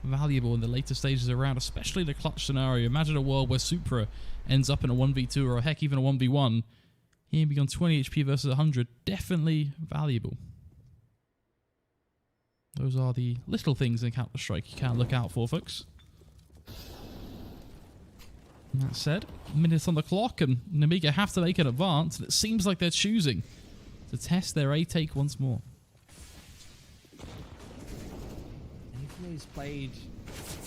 valuable in the later stages of the round, especially the clutch scenario. Imagine a world where Supra ends up in a 1v2 or heck even a 1v1. He be on 20 HP versus 100. Definitely valuable. Those are the little things in Counter-Strike you can look out for, folks. And that said, minutes on the clock, and Nemiga have to make an advance, and it seems like they're choosing to test their A-take once more. He's played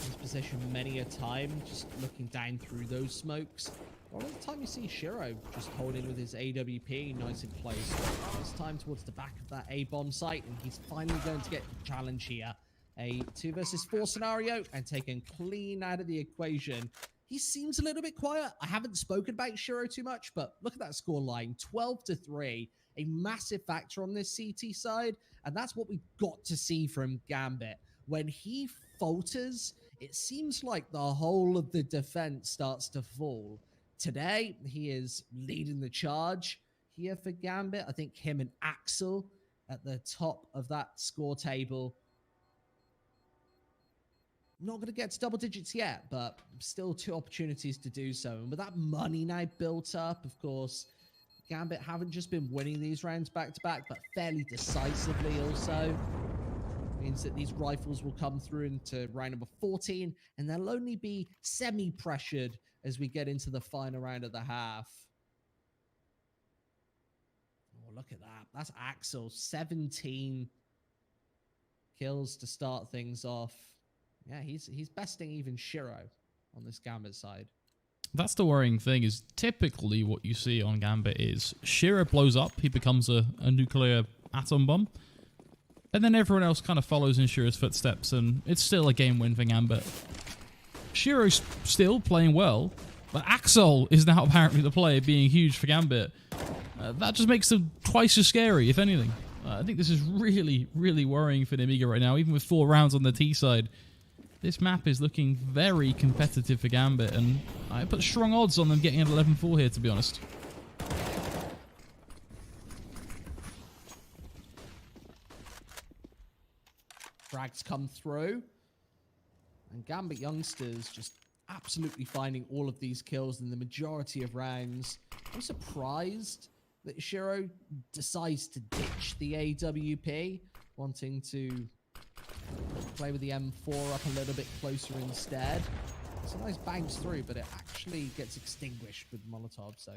his position many a time, just looking down through those smokes. A lot of the time you see Shiro just holding with his AWP, nice in place. This time towards the back of that A-bomb site, and he's finally going to get the challenge here. A 2 versus 4 scenario, and taken clean out of the equation. He seems a little bit quiet. I haven't spoken about Shiro too much, but look at that score line, 12-3. A massive factor on this CT side, and that's what we've got to see from Gambit. When he falters, it seems like the whole of the defense starts to fall. Today, he is leading the charge here for Gambit. I think him and Axel at the top of that score table. Not going to get to double digits yet, but still 2 opportunities to do so. And with that money now built up, of course, Gambit haven't just been winning these rounds back-to-back, but fairly decisively also. Means that these rifles will come through into round number 14, and they'll only be semi-pressured as we get into the final round of the half. Oh, look at that. That's Axel. 17 kills to start things off. Yeah, he's besting even Shiro on this Gambit side. That's the worrying thing, is typically what you see on Gambit is Shiro blows up, he becomes a nuclear atom bomb, and then everyone else kind of follows in Shiro's footsteps, and it's still a game win for Gambit. Shiro's still playing well, but Axel is now apparently the player being huge for Gambit. That just makes them twice as scary, if anything. I think this is really, really worrying for Nemiga right now, even with 4 rounds on the T side. This map is looking very competitive for Gambit, and I put strong odds on them getting an 11-4 here, to be honest. Frags come through, and Gambit youngsters just absolutely finding all of these kills in the majority of rounds. I'm surprised that Shiro decides to ditch the AWP, wanting to play with the M4 up a little bit closer instead. It's a nice bounce through, but it actually gets extinguished with Molotov, so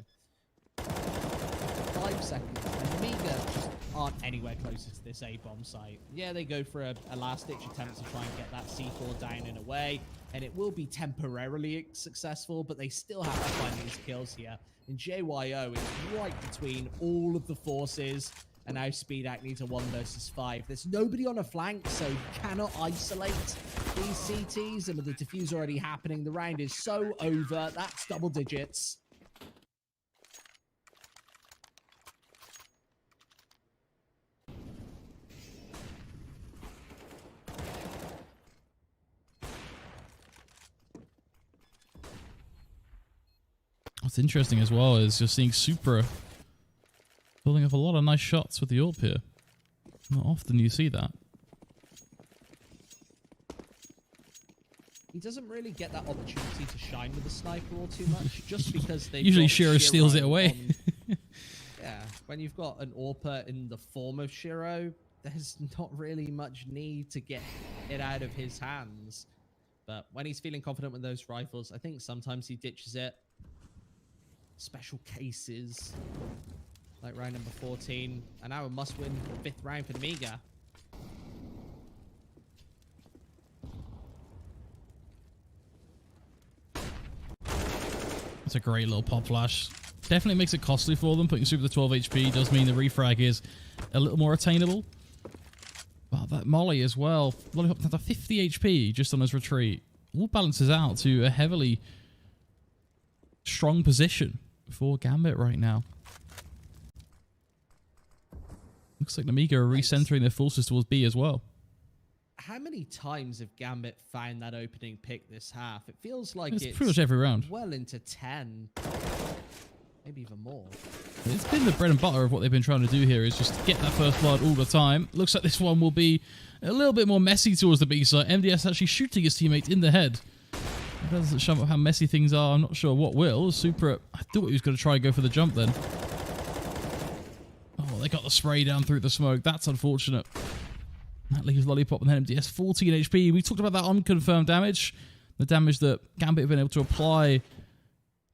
5 seconds. And Nemiga just aren't anywhere closer to this A-bomb site. Yeah, they go for a last-ditch attempt to try and get that C4 down and away, and it will be temporarily successful, but they still have to find these kills here. And JYO is right between all of the forces, and now SpeedAct needs a 1 versus 5. There's nobody on a flank, so you cannot isolate these CTs, and with the defuse already happening, the round is so over. That's double digits. What's interesting as well is just seeing Supra pulling off a lot of nice shots with the AWP here. Not often you see that. He doesn't really get that opportunity to shine with the sniper all too much, just because they usually Shiro steals it away. Yeah, when you've got an AWP in the form of Shiro, there's not really much need to get it out of his hands. But when he's feeling confident with those rifles, I think sometimes he ditches it. Special cases, like round number 14, and now a must-win 5th round for Nemiga. It's a great little pop flash. Definitely makes it costly for them. Putting Super to 12 HP does mean the refrag is a little more attainable. But that molly as well, Lollipop down to 50 HP just on his retreat. All balances out to a heavily strong position for Gambit right now. Looks like Nemiga are recentering their forces towards B as well. How many times have Gambit found that opening pick this half? It feels like it's pretty much every round. Well into 10. maybe even more. It's been the bread and butter of what they've been trying to do here, is just get that first blood all the time. Looks like this one will be a little bit more messy towards the B side. MDS actually shooting his teammate in the head. It doesn't show how messy things are. I'm not sure what will. Super, I thought he was going to try and go for the jump then. Oh, they got the spray down through the smoke. That's unfortunate. That leaves Lollipop and then MDS 14 HP. We talked about that unconfirmed damage. The damage that Gambit have been able to apply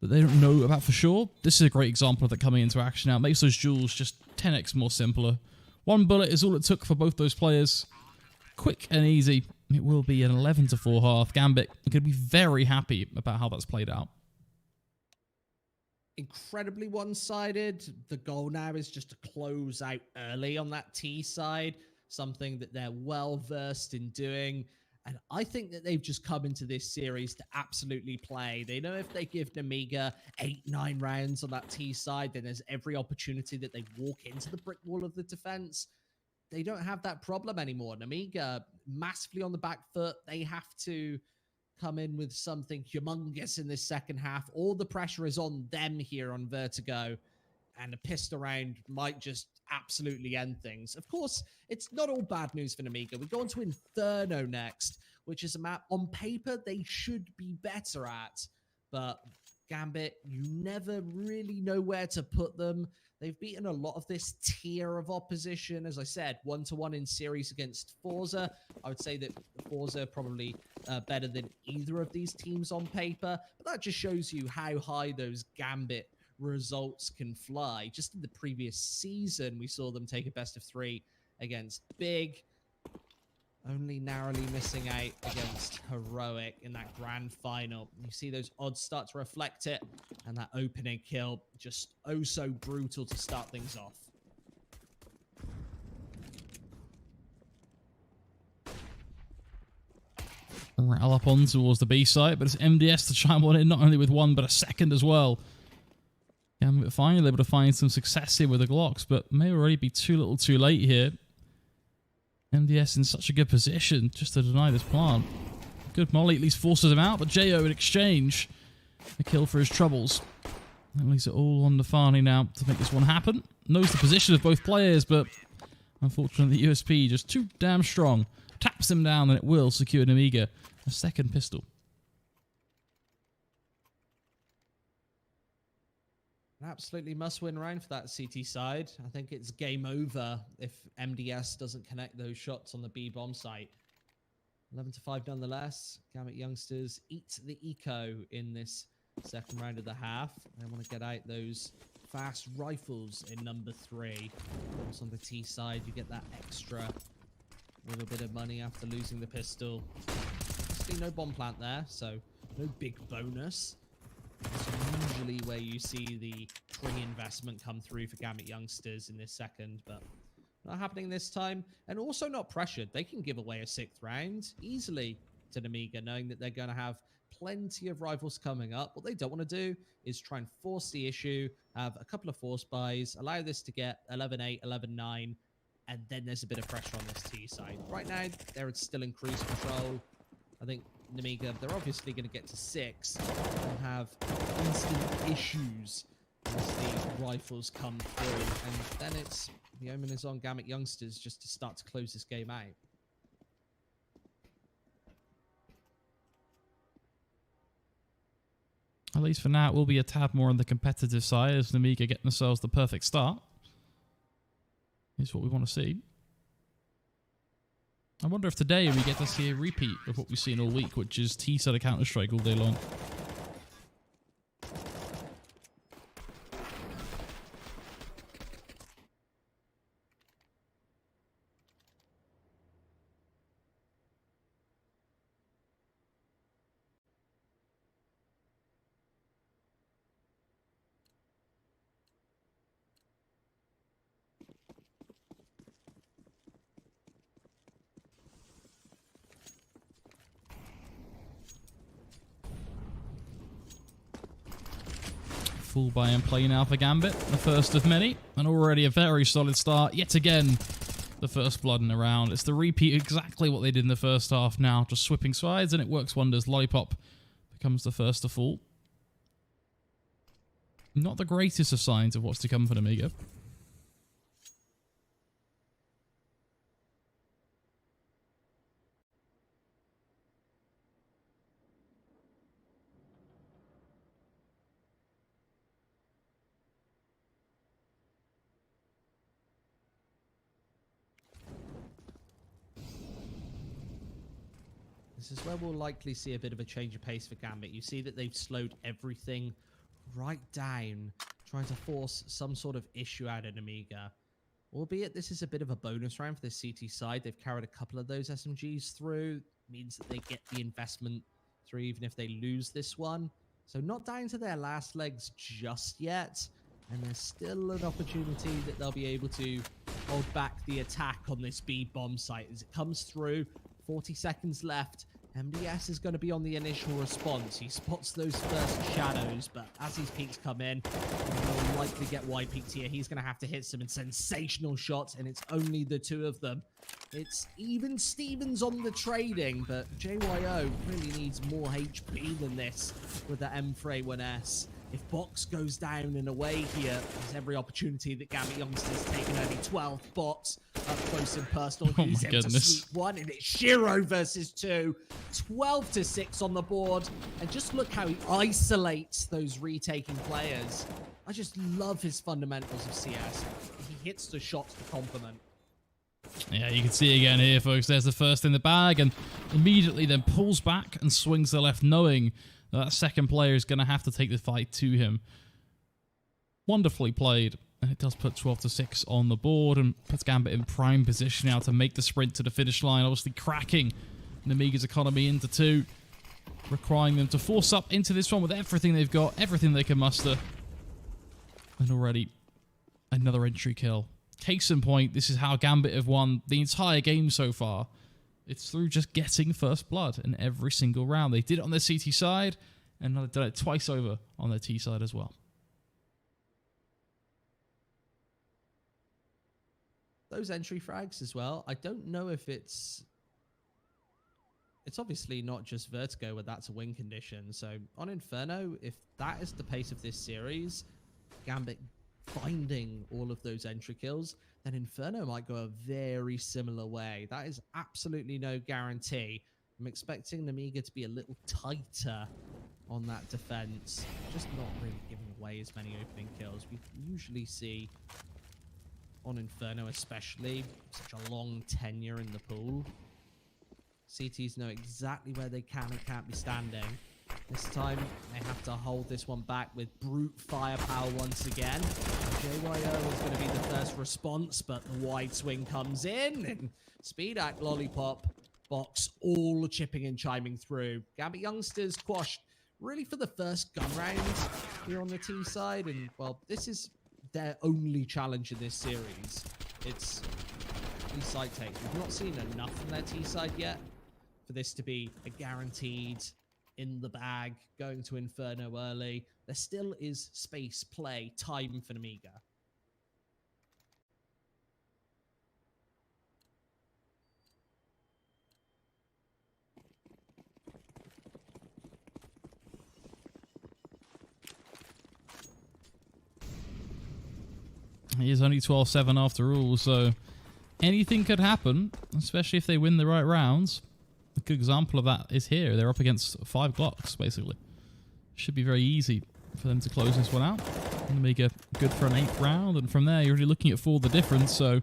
that they don't know about for sure. This is a great example of that coming into action now. It makes those duels just 10x more simpler. One bullet is all it took for both those players. Quick and easy. It will be an 11-4 half. Gambit are going to be very happy about how that's played out. Incredibly one-sided. The goal now is just to close out early on that T side, something that they're well versed in doing. And I think that they've just come into this series to absolutely play. They know if they give Nemiga 8-9 rounds on that T side, then there's every opportunity that they walk into the brick wall of the defense. They don't have that problem anymore. Nemiga massively on the back foot. They have to come in with something humongous in this second half. All the pressure is on them here on Vertigo, and a pistol round might just absolutely end things. Of course, it's not all bad news for Nemiga. We go on to Inferno next, which is a map on paper they should be better at, but Gambit, you never really know where to put them. They've beaten a lot of this tier of opposition. As I said, 1-1 in series against Forza. I would say that Forza are probably better than either of these teams on paper, but that just shows you how high those Gambit results can fly. Just in the previous season, we saw them take a best of 3 against Big, only narrowly missing out against Heroic in that grand final. You see those odds start to reflect it, and that opening kill just oh so brutal to start things off. Rattle up on towards the B site, but it's MDS to chime on in, not only with one, but a second as well. Gambit finally able to find some success here with the Glocks, but may already be too little too late here. MDS in such a good position just to deny this plant. Good molly at least forces him out, but Jo in exchange, a kill for his troubles. That leaves it all on Nefani now to make this one happen. Knows the position of both players, but unfortunately the USP just too damn strong. Taps him down, and it will secure Nemiga a second pistol. An absolutely must-win round for that CT side. I think it's game over if MDS doesn't connect those shots on the B bomb site. 11-5 nonetheless. Gambit youngsters eat the eco in this second round of the half. They want to get out those fast rifles in number 3. Also on the T side, you get that extra little bit of money after losing the pistol. Obviously no bomb plant there, so no big bonus. It's usually where you see the pre-investment come through for Gambit youngsters in this second, but not happening this time. And also not pressured. They can give away a 6th round easily to Nemiga, knowing that they're going to have plenty of rivals coming up. What they don't want to do is try and force the issue, have a couple of force buys, allow this to get 11-8, 11-9, and then there's a bit of pressure on this T side. Right now, they're still in cruise control. I think Nemiga, they're obviously going to get to 6 and have instant issues as the rifles come through. And then it's, the omen is on Gambit youngsters just to start to close this game out. At least for now, it will be a tad more on the competitive side as Nemiga get themselves the perfect start. Is what we want to see. I wonder if today we get to see a repeat of what we've seen all week, which is T-side of Counter-Strike all day long. Full buy and play now for Gambit, the first of many, and already a very solid start. Yet again, the first blood in the round. It's the repeat exactly what they did in the first half now, just swapping sides, and it works wonders. Lollipop becomes the first to fall. Not the greatest of signs of what's to come for Nemiga. This is where we'll likely see a bit of a change of pace for Gambit. You see that they've slowed everything right down, trying to force some sort of issue out of Nemiga. Albeit this is a bit of a bonus round for the CT side. They've carried a couple of those SMGs through. Means that they get the investment through even if they lose this one. So not down to their last legs just yet. And there's still an opportunity that they'll be able to hold back the attack on this B bomb site as it comes through. 40 seconds left. MDS is going to be on the initial response. He spots those first shadows, but as these peaks come in, he'll likely get wide peaked here. He's going to have to hit some sensational shots, and it's only the two of them. It's even Stevens on the trading, but JYO really needs more HP than this with the M3A1S. If Box goes down and away here, there's every opportunity that Gambit Youngsters taking only 12 bots up close and personal. Oh He's my able to goodness. sweep one, and it's Shiro versus 2. 12-6 on the board. And just look how he isolates those retaking players. I just love his fundamentals of CS. He hits the shots to compliment. Yeah, you can see it again here, folks. There's the first in the bag, and immediately then pulls back and swings to the left, knowing that second player is going to have to take the fight to him. Wonderfully played. And it does put 12-6 on the board and puts Gambit in prime position now to make the sprint to the finish line. Obviously cracking Nemiga's economy into 2, requiring them to force up into this one with everything they've got, everything they can muster. And already another entry kill. Case in point, this is how Gambit have won the entire game so far. It's through just getting first blood in every single round. They did it on their CT side, and they've done it twice over on their T side as well. Those entry frags as well, I don't know if it's obviously not just Vertigo where that's a win condition. So on Inferno, if that is the pace of this series, Gambit finding all of those entry kills, then Inferno might go a very similar way. That is absolutely no guarantee. I'm expecting Nemiga to be a little tighter on that defense, just not really giving away as many opening kills. We usually see on Inferno especially such a long tenure in the pool. CTs know exactly where they can and can't be standing. This time, they have to hold this one back with brute firepower once again. JYO is going to be the first response, but the wide swing comes in, and Speed Act, Lollipop, Box, all chipping and chiming through. Gambit Youngsters quashed really for the first gun round here on the T side, and, well, this is their only challenge in this series. It's these side takes. We've not seen enough from their T side yet for this to be a guaranteed in the bag, going to Inferno early. There still is space, play, time for Nemiga. He is only 12-7 after all, so anything could happen, especially if they win the right rounds. A good example of that is here. They're up against 5 Glocks, basically. Should be very easy for them to close this one out. Nemiga good for an 8th round, and from there you're already looking at 4 the difference. So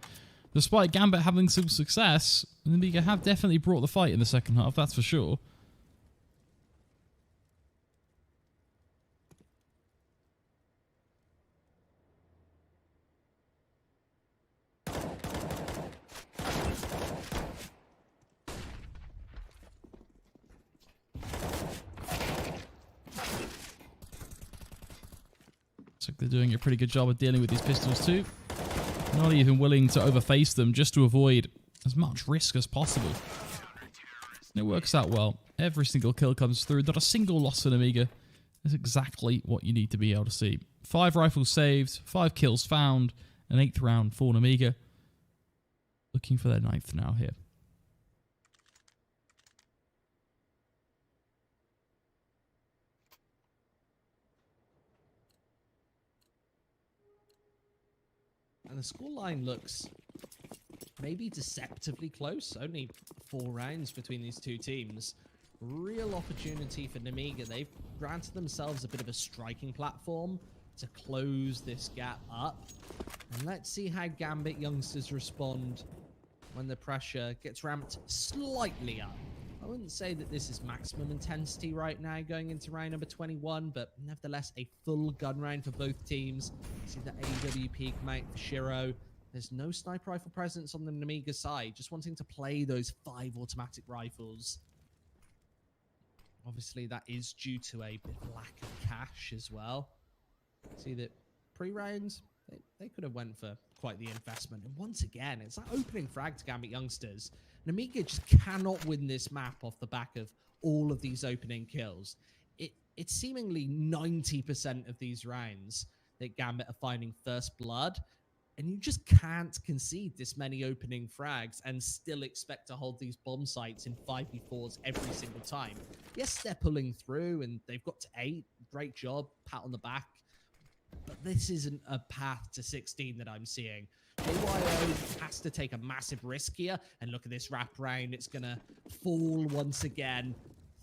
despite Gambit having some success, Nemiga have definitely brought the fight in the second half, that's for sure. Looks like they're doing a pretty good job of dealing with these pistols too. Not even willing to overface them just to avoid as much risk as possible. And it works out well. Every single kill comes through. Not a single loss for Nemiga. That's exactly what you need to be able to see. 5 rifles saved, 5 kills found, an 8th round for Nemiga. Looking for their 9th now here. And the scoreline looks maybe deceptively close. Only 4 rounds between these two teams. Real opportunity for Nemiga. They've granted themselves a bit of a striking platform to close this gap up. And let's see how Gambit youngsters respond when the pressure gets ramped slightly up. I wouldn't say that this is maximum intensity right now going into round number 21, but nevertheless a full gun round for both teams. See the AWP come out for Shiro. There's no sniper rifle presence on the Nemiga side, just wanting to play those 5 automatic rifles. Obviously that is due to a bit of lack of cash as well. See that pre-rounds, they could have went for quite the investment. And once again, it's that opening frag to Gambit youngsters. Nemiga just cannot win this map off the back of all of these opening kills. It's seemingly 90% of these rounds that Gambit are finding first blood, and you just can't concede this many opening frags and still expect to hold these bomb sites in 5v4s every single time. Yes, they're pulling through, and they've got to 8. Great job, pat on the back. But this isn't a path to 16 that I'm seeing. JYO has to take a massive risk here, and look at this wrap round. It's going to fall once again.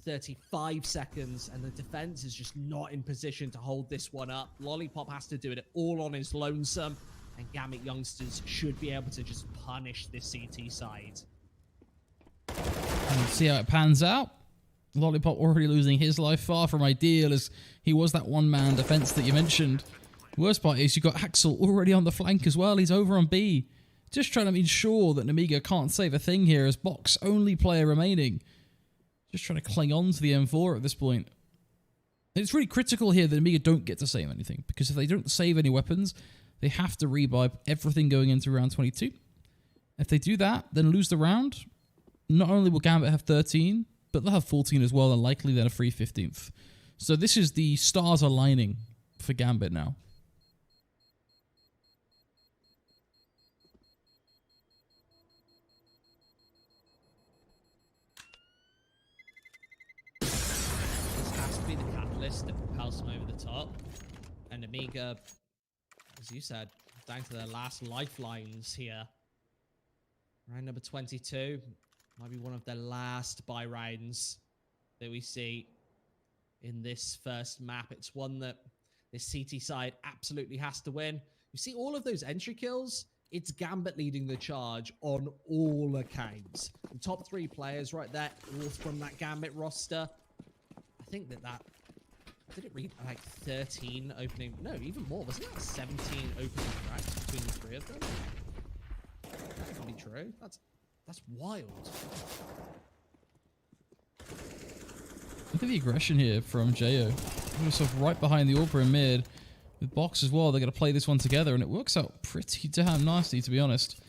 35 seconds, and the defense is just not in position to hold this one up. Lollipop has to do it all on his lonesome, and Gambit youngsters should be able to just punish this CT side. Let's see how it pans out. Lollipop already losing his life, far from ideal, as he was that one-man defense that you mentioned. Worst part is you got Axel already on the flank as well. He's over on B. Just trying to ensure that Nemiga can't save a thing here as Box only player remaining. Just trying to cling on to the M4 at this point. And it's really critical here that Nemiga don't get to save anything, because if they don't save any weapons, they have to rebuy everything going into round 22. If they do that, then lose the round, not only will Gambit have 13, but they'll have 14 as well, and likely then a free 15th. So this is the stars aligning for Gambit now. This has to be the catalyst that propels them over the top. And Nemiga, as you said, down to their last lifelines here. Round number 22 might be one of their last buy rounds that we see in this first map. It's one that this CT side absolutely has to win. You see all of those entry kills, it's Gambit leading the charge on all accounts. The top 3 players right there, all from that Gambit roster. I think that did it read like 13 opening? No, even more. Wasn't that 17 opening frags between the 3 of them? That can be true. That's wild. Look at the aggression here from Jayo. Himself right behind the AWP in mid. With Box as well, they're going to play this one together, and it works out pretty damn nicely, to be honest.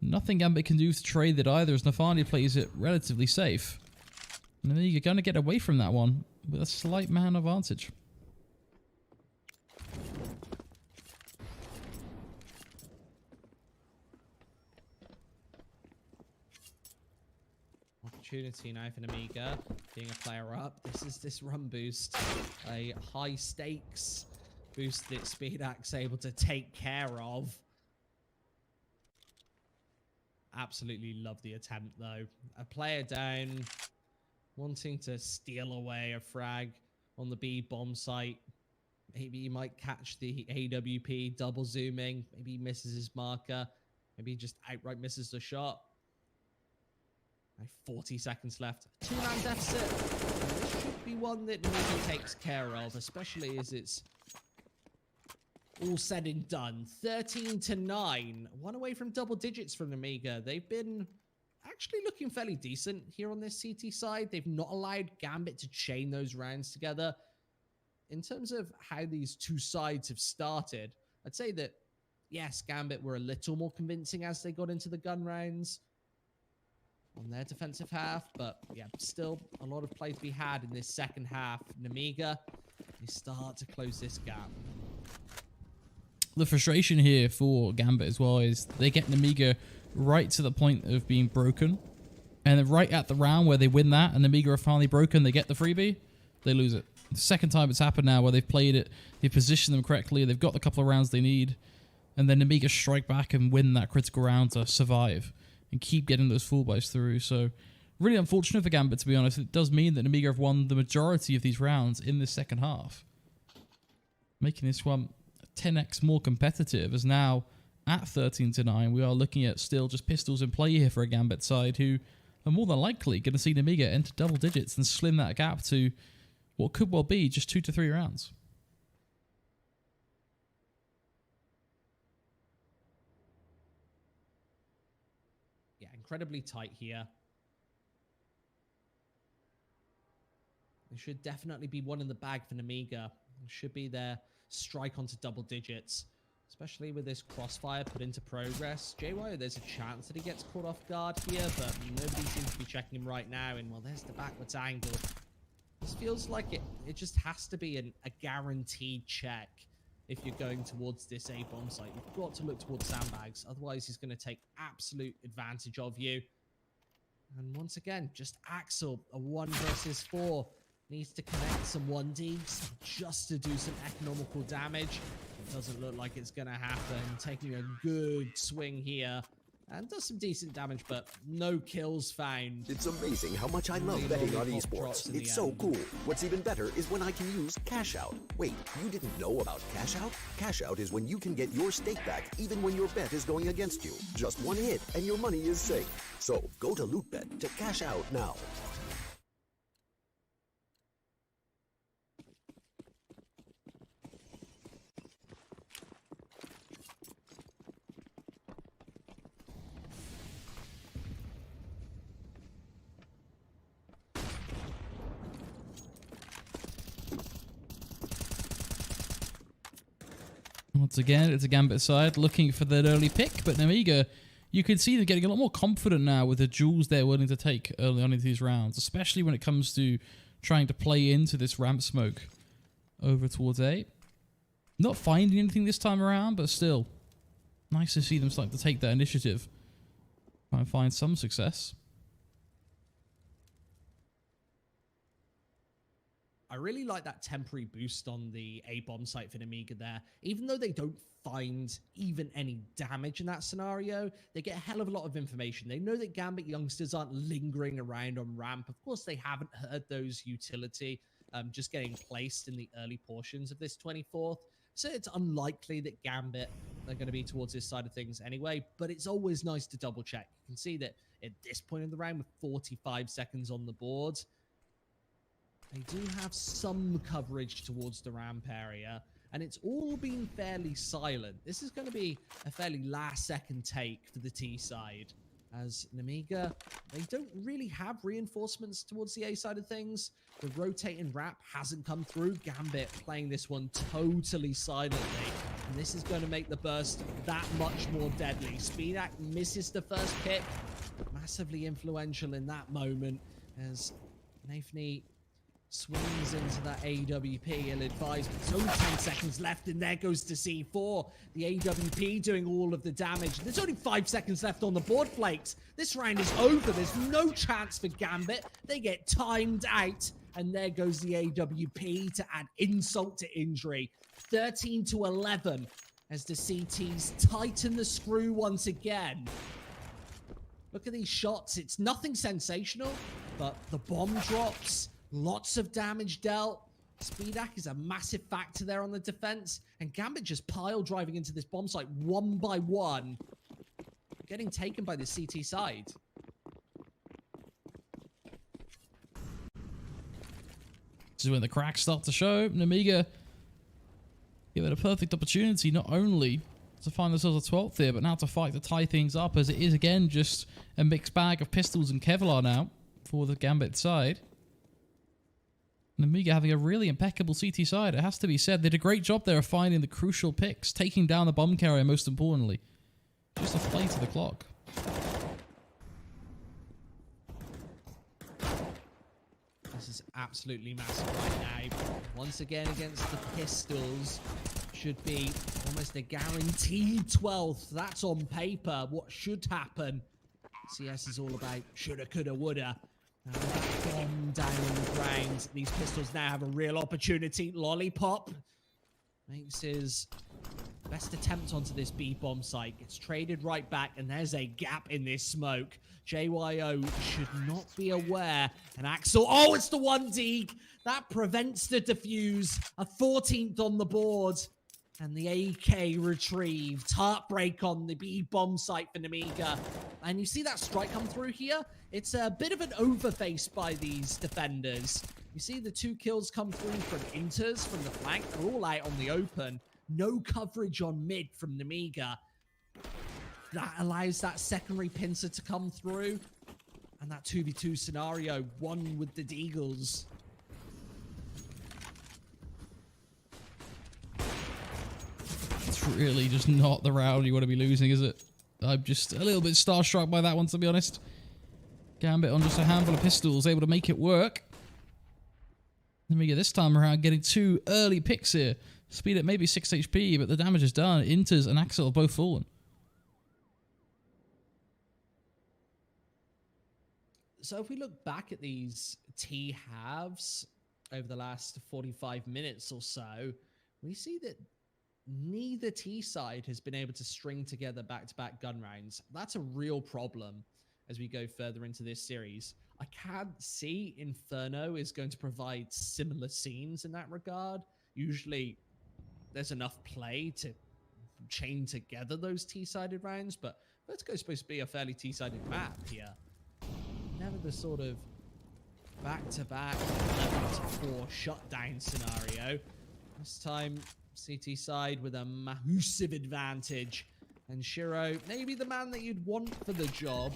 Nothing Gambit can do to trade that either, as Nafani plays it relatively safe. And then you're going to get away from that one with a slight man advantage. Opportunity now for Nemiga, being a player up. This is this run boost, a high stakes boost that Speedak's able to take care of. Absolutely love the attempt though. A player down, wanting to steal away a frag on the B bomb site. Maybe he might catch the AWP double zooming. Maybe he misses his marker. Maybe he just outright misses the shot. 40 seconds left. 2-man deficit. This should be one that Nemiga takes care of, especially as it's all said and done. 13-9. One away from double digits from Nemiga. They've been actually looking fairly decent here on this CT side. They've not allowed Gambit to chain those rounds together. In terms of how these two sides have started, I'd say that, yes, Gambit were a little more convincing as they got into the gun rounds on their defensive half, but yeah, still a lot of play to be had in this second half. Nemiga, they start to close this gap. The frustration here for Gambit as well is they get Nemiga right to the point of being broken, and then right at the round where they win that and Nemiga are finally broken, they get the freebie, they lose it. The second time it's happened now where they've played it, they've positioned them correctly, they've got the couple of rounds they need, and then Nemiga strike back and win that critical round to survive and keep getting those full buys through. So really unfortunate for Gambit, to be honest. It does mean that Nemiga have won the majority of these rounds in the second half, making this one 10x more competitive, as now at 13-9 we are looking at still just pistols in play here for a Gambit side, who are more than likely going to see Nemiga enter double digits and slim that gap to what could well be just 2 to 3 rounds. Yeah, incredibly tight here. There should definitely be one in the bag for Nemiga. It should be their strike onto double digits, especially with this crossfire put into progress. JY, there's a chance that he gets caught off guard here, but nobody seems to be checking him right now. And well, there's the backwards angle. This feels like it just has to be a guaranteed check if you're going towards this A bomb site. You've got to look towards sandbags, otherwise he's going to take absolute advantage of you. And once again, just Axel, a 1 versus 4. Needs to connect some 1Ds just to do some economical damage. It doesn't look like it's going to happen. Taking a good swing here. And does some decent damage, but no kills found. It's amazing how much I love betting on esports. It's so cool. What's even better is when I can use Cash Out. Wait, you didn't know about Cash Out? Cash Out is when you can get your stake back even when your bet is going against you. Just one hit and your money is safe. So go to LOOT.BET to cash out now. Once again, it's a Gambit side looking for that early pick, but Nemiga, you can see them getting a lot more confident now with the jewels they're willing to take early on into these rounds, especially when it comes to trying to play into this ramp smoke over towards A. Not finding anything this time around, but still nice to see them start to take that initiative, try and find some success. I really like that temporary boost on the A-bomb site for Nemiga there. Even though they don't find even any damage in that scenario, they get a hell of a lot of information. They know that Gambit youngsters aren't lingering around on ramp. Of course, they haven't heard those utility just getting placed in the early portions of this 24th. So it's unlikely that Gambit are going to be towards this side of things anyway, but it's always nice to double check. You can see that at this point in the round with 45 seconds on the board, they do have some coverage towards the ramp area, and it's all been fairly silent. This is going to be a fairly last-second take for the T side, as Nemiga, they don't really have reinforcements towards the A side of things. The rotating wrap hasn't come through. Gambit playing this one totally silently, and this is going to make the burst that much more deadly. Speedak misses the first pick, massively influential in that moment, as Nafni swings into that AWP, ill-advised, but there's only 10 seconds left, and there goes to C4. The AWP doing all of the damage. There's only 5 seconds left on the board, Flakes. This round is over. There's no chance for Gambit. They get timed out, and there goes the AWP to add insult to injury. 13-11 as the CTs tighten the screw once again. Look at these shots. It's nothing sensational, but the bomb drops. Lots of damage dealt. Speedak is a massive factor there on the defense. And Gambit just pile driving into this bomb site one by one. Getting taken by the CT side. This is when the cracks start to show. Nemiga give it a perfect opportunity, not only to find themselves a 12th here, but now to fight to tie things up, as it is again just a mixed bag of pistols and Kevlar now for the Gambit side. Nemiga having a really impeccable CT side, it has to be said. They did a great job there of finding the crucial picks, taking down the bomb carrier most importantly. Just a play to the clock. This is absolutely massive right now. Once again against the pistols, should be almost a guaranteed 12th. That's on paper what should happen. CS is all about shoulda, coulda, woulda. Bomb down on the ground. These pistols now have a real opportunity. Lollipop makes his Best attempt onto this B-bomb site. Gets traded right back, and there's a gap in this smoke. JYO should not be aware. And Axel, oh, it's the 1D. That prevents the defuse. A 14th on the board. And the AK retrieved. Heartbreak on the B-bomb site for Nemiga. And you see that strike come through here? It's a bit of an overface by these defenders. You see the 2 kills come through from Inters, from the flank. They're all out on the open. No coverage on mid from Nemiga. That allows that secondary pincer to come through. And that 2v2 scenario, one with the Deagles. It's really just not the round you want to be losing, is it? I'm just a little bit starstruck by that one, to be honest. Gambit on just a handful of pistols, able to make it work. Nemiga this time around getting 2 early picks here. Speed at maybe 6 HP, but the damage is done. Inters and Axel have both fallen. So if we look back at these T halves over the last 45 minutes or so, we see that neither T side has been able to string together back-to-back gun rounds. That's a real problem as we go further into this series. I can't see Inferno is going to provide similar scenes in that regard. Usually there's enough play to chain together those T-sided rounds, but Vertigo is supposed to be a fairly T-sided map here. Never the sort of back-to-back 11-4 shutdown scenario. This time, CT side with a massive advantage. And Shiro, maybe the man that you'd want for the job,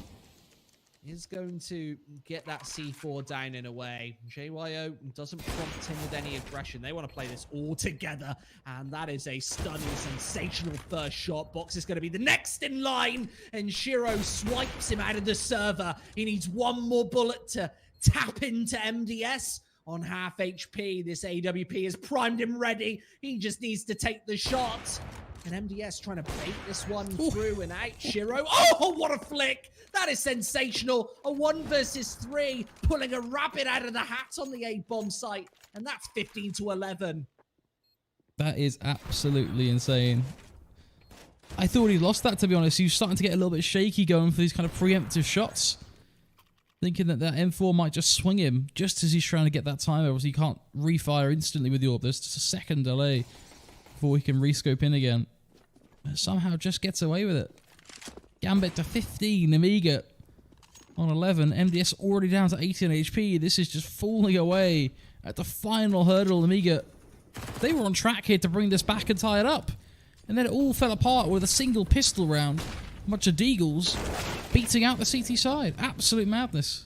is going to get that C4 down in a way. JYO doesn't prompt him with any aggression. They want to play this all together, and that is a stunning, sensational first shot. Box is going to be the next in line, and Shiro swipes him out of the server. He needs one more bullet to tap into MDS. On half HP, this AWP is primed and ready. He just needs to take the shot. And MDS trying to bait this one through and out. Shiro, oh, what a flick! That is sensational. A 1 versus 3, pulling a rabbit out of the hat on the A-bomb site. And that's 15-11. That is absolutely insane. I thought he lost that, to be honest. He was starting to get a little bit shaky going for these kind of preemptive shots. Thinking that that M4 might just swing him just as he's trying to get that time. Obviously, you can't refire instantly with the AWP. There's just a second delay before he can rescope in again. But somehow just gets away with it. Gambit to 15, Nemiga on 11. MDS already down to 18 HP. This is just falling away at the final hurdle. Nemiga, they were on track here to bring this back and tie it up. And then it all fell apart with a single pistol round. A bunch of Deagles beating out the CT side. Absolute madness.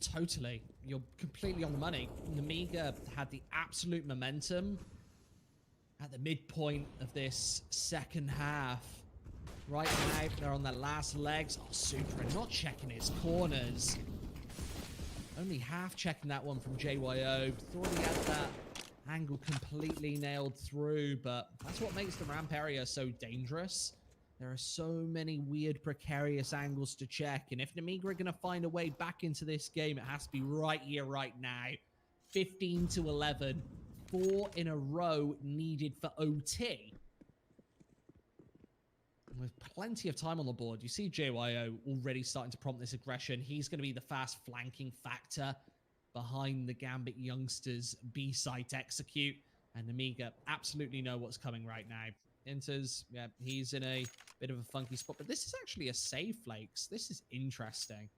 Totally. You're completely on the money. Nemiga had the absolute momentum at the midpoint of this second half. Right now, they're on their last legs. Oh, Super not checking his corners. Only half checking that one from JYO. Thought he had that angle completely nailed through, but that's what makes the ramp area so dangerous. There are so many weird, precarious angles to check, and if Nemiga are going to find a way back into this game, it has to be right here, right now. 15-11. 4 in a row needed for OT. With plenty of time on the board, you see JYO already starting to prompt this aggression. He's going to be the fast flanking factor behind the Gambit youngsters B-site execute. And Nemiga absolutely know what's coming right now. Inters, yeah, he's in a bit of a funky spot, but this is actually a save, Flakes. This is interesting.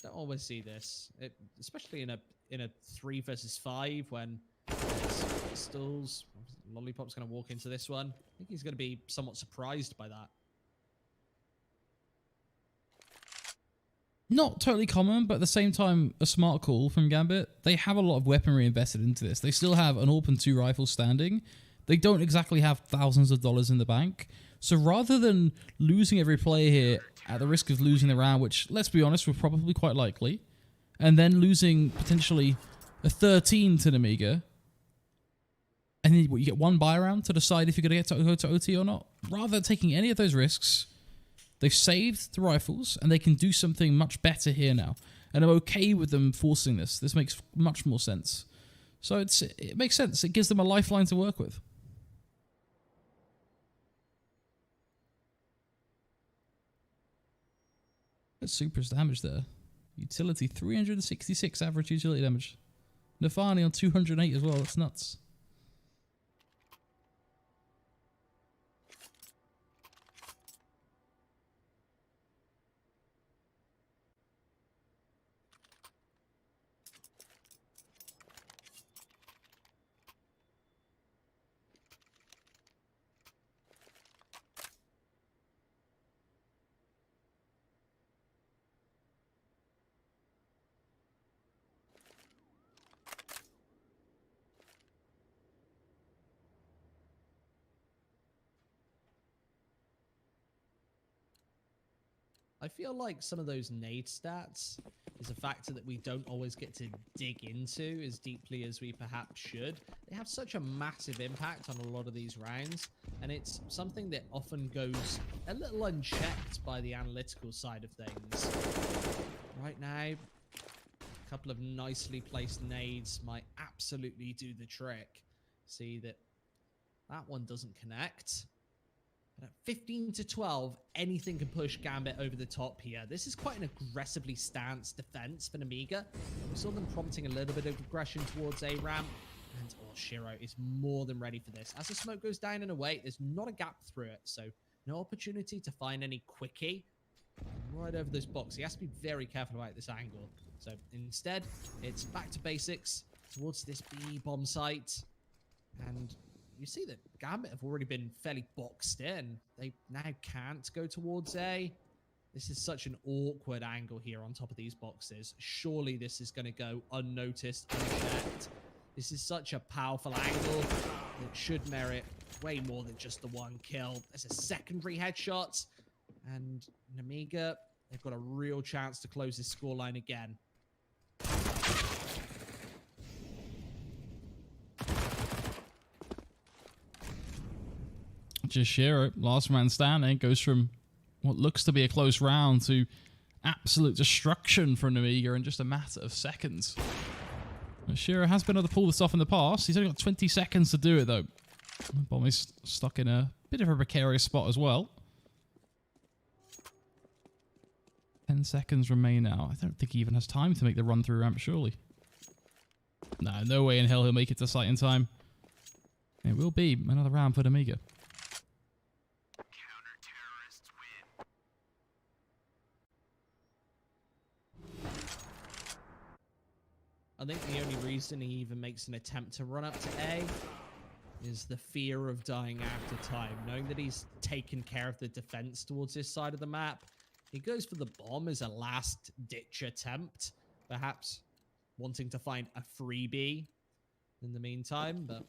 Don't always see this, especially in a 3 versus 5 when pistols. Lollipop's going to walk into this one. I think he's going to be somewhat surprised by that. Not totally common, but at the same time, a smart call from Gambit. They have a lot of weaponry invested into this. They still have an AWP and 2 rifles standing. They don't exactly have thousands of dollars in the bank. So rather than losing every play here at the risk of losing the round, which, let's be honest, were probably quite likely, and then losing potentially a 13 to Nemiga, and then you get one buy round to decide if you're going to go to OT or not. Rather than taking any of those risks, they've saved the rifles, and they can do something much better here now. And I'm okay with them forcing this. This makes much more sense. So it makes sense. It gives them a lifeline to work with. That's Supra's damage there. Utility 366 average utility damage. Nafani on 208 as well. That's nuts. I feel like some of those nade stats is a factor that we don't always get to dig into as deeply as we perhaps should. They have such a massive impact on a lot of these rounds, and it's something that often goes a little unchecked by the analytical side of things. Right now, a couple of nicely placed nades might absolutely do the trick. See that one doesn't connect. But at 15 to 12, anything can push Gambit over the top here. This is quite an aggressively stance defense for Nemiga. We saw them prompting a little bit of aggression towards A-Ramp. And Shiro is more than ready for this. As the smoke goes down and away, there's not a gap through it. So no opportunity to find any quickie right over those boxes. He has to be very careful about this angle. So instead, it's back to basics towards this B bomb site. And you see that Gambit have already been fairly boxed in. They now can't go towards A. This is such an awkward angle here on top of these boxes. Surely this is going to go unnoticed, unchecked. This is such a powerful angle that should merit way more than just the one kill. There's a secondary headshot. And Nemiga, they've got a real chance to close this scoreline again. Just Shiro, last man standing, goes from what looks to be a close round to absolute destruction from Nemiga in just a matter of seconds. Shiro has been able to pull this off in the past. He's only got 20 seconds to do it, though. Bomb is stuck in a bit of a precarious spot as well. 10 seconds remain now. I don't think he even has time to make the run through ramp, surely. No way in hell he'll make it to site in time. It will be another round for Nemiga. I think the only reason he even makes an attempt to run up to A is the fear of dying after time. Knowing that he's taken care of the defense towards this side of the map, he goes for the bomb as a last-ditch attempt, perhaps wanting to find a freebie in the meantime, but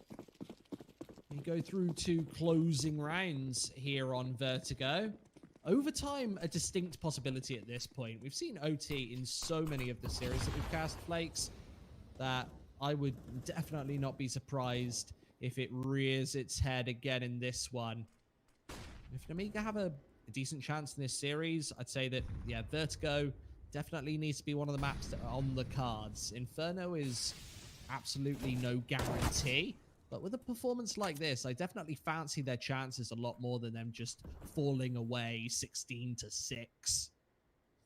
we go through 2 closing rounds here on Vertigo. Overtime, a distinct possibility at this point. We've seen OT in so many of the series that we've cast, Flakes, that I would definitely not be surprised if it rears its head again in this one. If Nemiga have a decent chance in this series, I'd say that, yeah, Vertigo definitely needs to be one of the maps that are on the cards. Inferno is absolutely no guarantee, but with a performance like this, I definitely fancy their chances a lot more than them just falling away 16 to 6.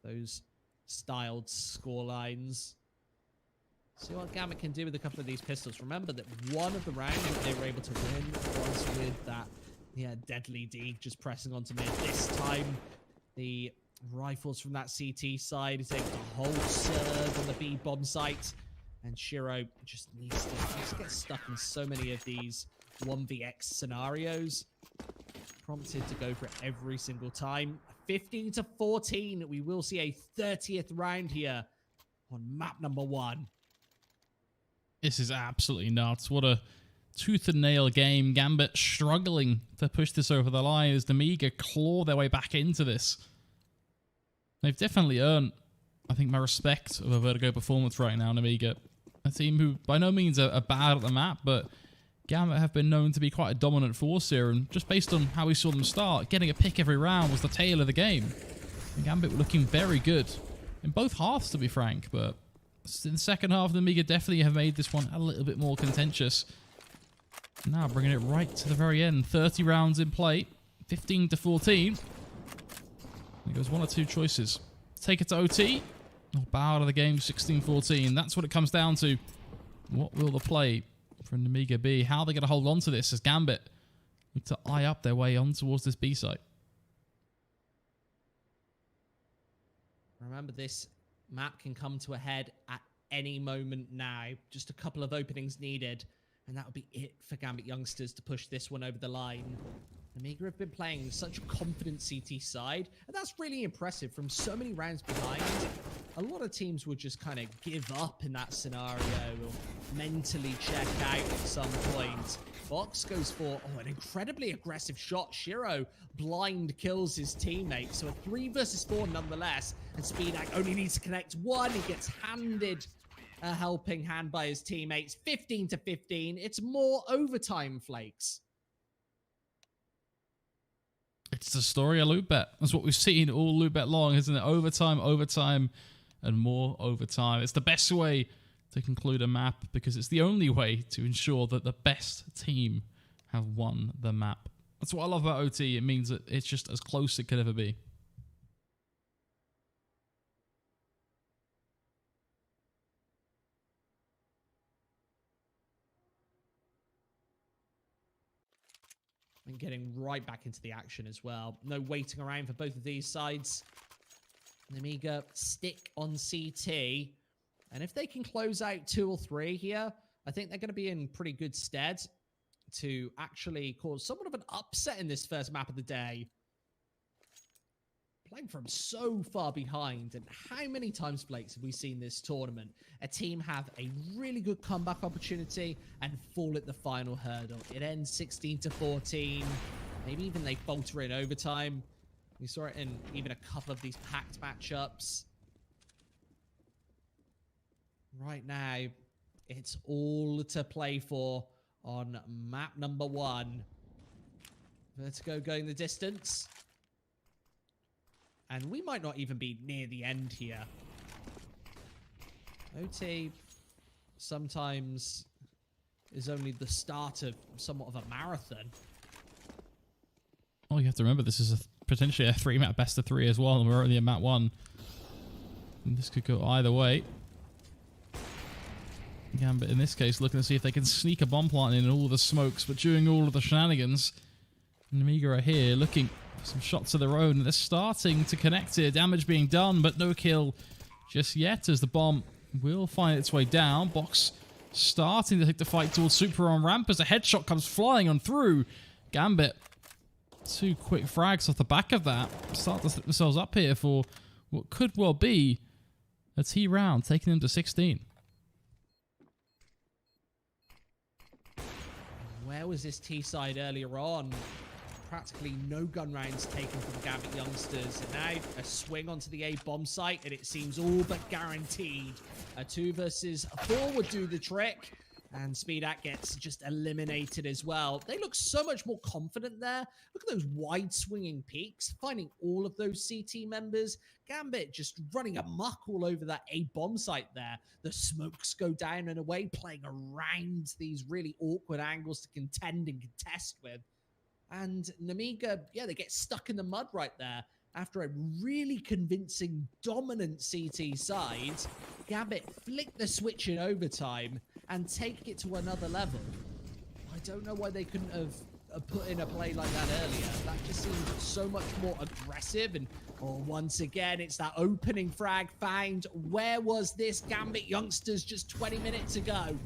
Those styled scorelines. See what Gambit can do with a couple of these pistols. Remember that one of the rounds that they were able to win was with that, yeah, deadly D just pressing onto mid. This time, the rifles from that CT side is able to hold serve on the B bomb site. And Shiro just needs to get stuck in so many of these 1vx scenarios. Prompted to go for it every single time. 15 to 14. We will see a 30th round here on map number 1. This is absolutely nuts. What a tooth and nail game. Gambit struggling to push this over the line as Nemiga claw their way back into this. They've definitely earned, I think, my respect of a Vertigo performance right now, Nemiga. A team who by no means are bad at the map, but Gambit have been known to be quite a dominant force here, and just based on how we saw them start, getting a pick every round was the tail of the game. And Gambit were looking very good in both halves, to be frank, but in the second half, the Nemiga definitely have made this one a little bit more contentious. Now bringing it right to the very end. 30 rounds in play. 15-14. There goes one or two choices. Take it to OT. Or bow out of the game. 16-14. That's what it comes down to. What will the play from Nemiga be? How are they going to hold on to this as Gambit need to eye up their way on towards this B site? Remember, this map can come to a head at any moment now. Just a couple of openings needed, and that would be it for Gambit youngsters to push this one over the line. Nemiga have been playing such a confident CT side, and that's really impressive from so many rounds behind. A lot of teams would just kind of give up in that scenario or mentally check out at some point. Fox goes for an incredibly aggressive shot. Shiro blind kills his teammate, so a 3 versus 4 nonetheless, and Speedak only needs to connect one. He gets handed a helping hand by his teammates. 15-15. It's more overtime, Flakes. It's the story of LOOT.BET. That's what we've seen all LOOT.BET long, isn't it? Overtime, overtime, and more overtime. It's the best way to conclude a map because it's the only way to ensure that the best team have won the map. That's what I love about OT. It means that it's just as close as it could ever be. And getting right back into the action as well. No waiting around for both of these sides. Nemiga stick on CT. And if they can close out 2 or 3 here, I think they're going to be in pretty good stead to actually cause somewhat of an upset in this first map of the day. Playing from so far behind, and how many times, Flakes, have we seen this tournament? A team have a really good comeback opportunity and fall at the final hurdle. It ends 16-14. Maybe even they falter in overtime. We saw it in even a couple of these packed matchups. Right now, it's all to play for on map number 1. Vertigo going the distance. And we might not even be near the end here. OT sometimes is only the start of somewhat of a marathon. Oh, you have to remember this is potentially a 3-map best of 3 as well, and we're only in map 1. And this could go either way. Gambit in this case looking to see if they can sneak a bomb plant in all the smokes, but during all of the shenanigans, Nemiga are here looking for some shots of their own. They're starting to connect here. Damage being done, but no kill just yet as the bomb will find its way down. Box starting to take the fight towards Super on ramp as a headshot comes flying on through. Gambit, 2 quick frags off the back of that. Start to slip themselves up here for what could well be a T round, taking them to 16. Where was this T side earlier on? Practically no gun rounds taken from Gambit youngsters. And now a swing onto the A bomb site, and it seems all but guaranteed. A 2 versus 4 would do the trick. And Speedak gets just eliminated as well. They look so much more confident there. Look at those wide swinging peaks, finding all of those CT members. Gambit just running amok all over that A bomb site there. The smokes go down and away, playing around these really awkward angles to contend and contest with. And Nemiga, yeah, they get stuck in the mud right there. After a really convincing, dominant CT side, Gambit flick the switch in overtime and take it to another level. I don't know why they couldn't have put in a play like that earlier. That just seemed so much more aggressive. And once again, it's that opening frag found. Where was this Gambit youngsters just 20 minutes ago?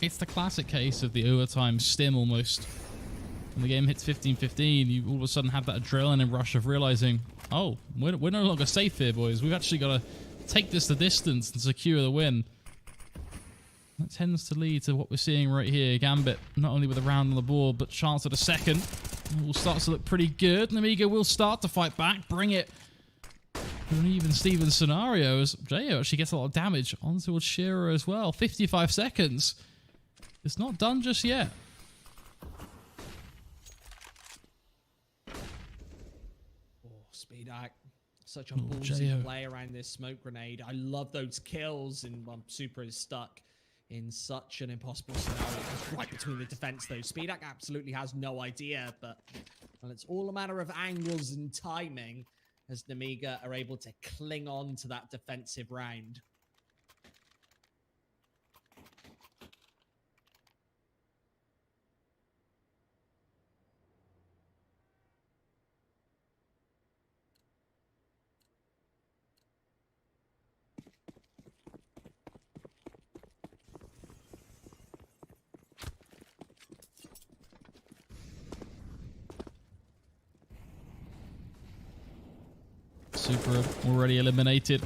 It's the classic case of the overtime stim almost. When the game hits 15-15, you all of a sudden have that adrenaline rush of realizing, oh, we're no longer safe here, boys. We've actually got to take this the distance and secure the win. That tends to lead to what we're seeing right here. Gambit, not only with a round on the board, but chance at a second. It all starts to look pretty good. Nemiga will start to fight back, bring it to an even Steven scenario as Jayo actually gets a lot of damage onto Shiro as well. 55 seconds. It's not done just yet. Speedak, such a Oh, ballsy J.O. play around this smoke grenade. I love those kills, and Super is stuck in such an impossible scenario. It's right between the defense, though. Speedak absolutely has no idea, but well, it's all a matter of angles and timing as Nemiga are able to cling on to that defensive round. Super already eliminated.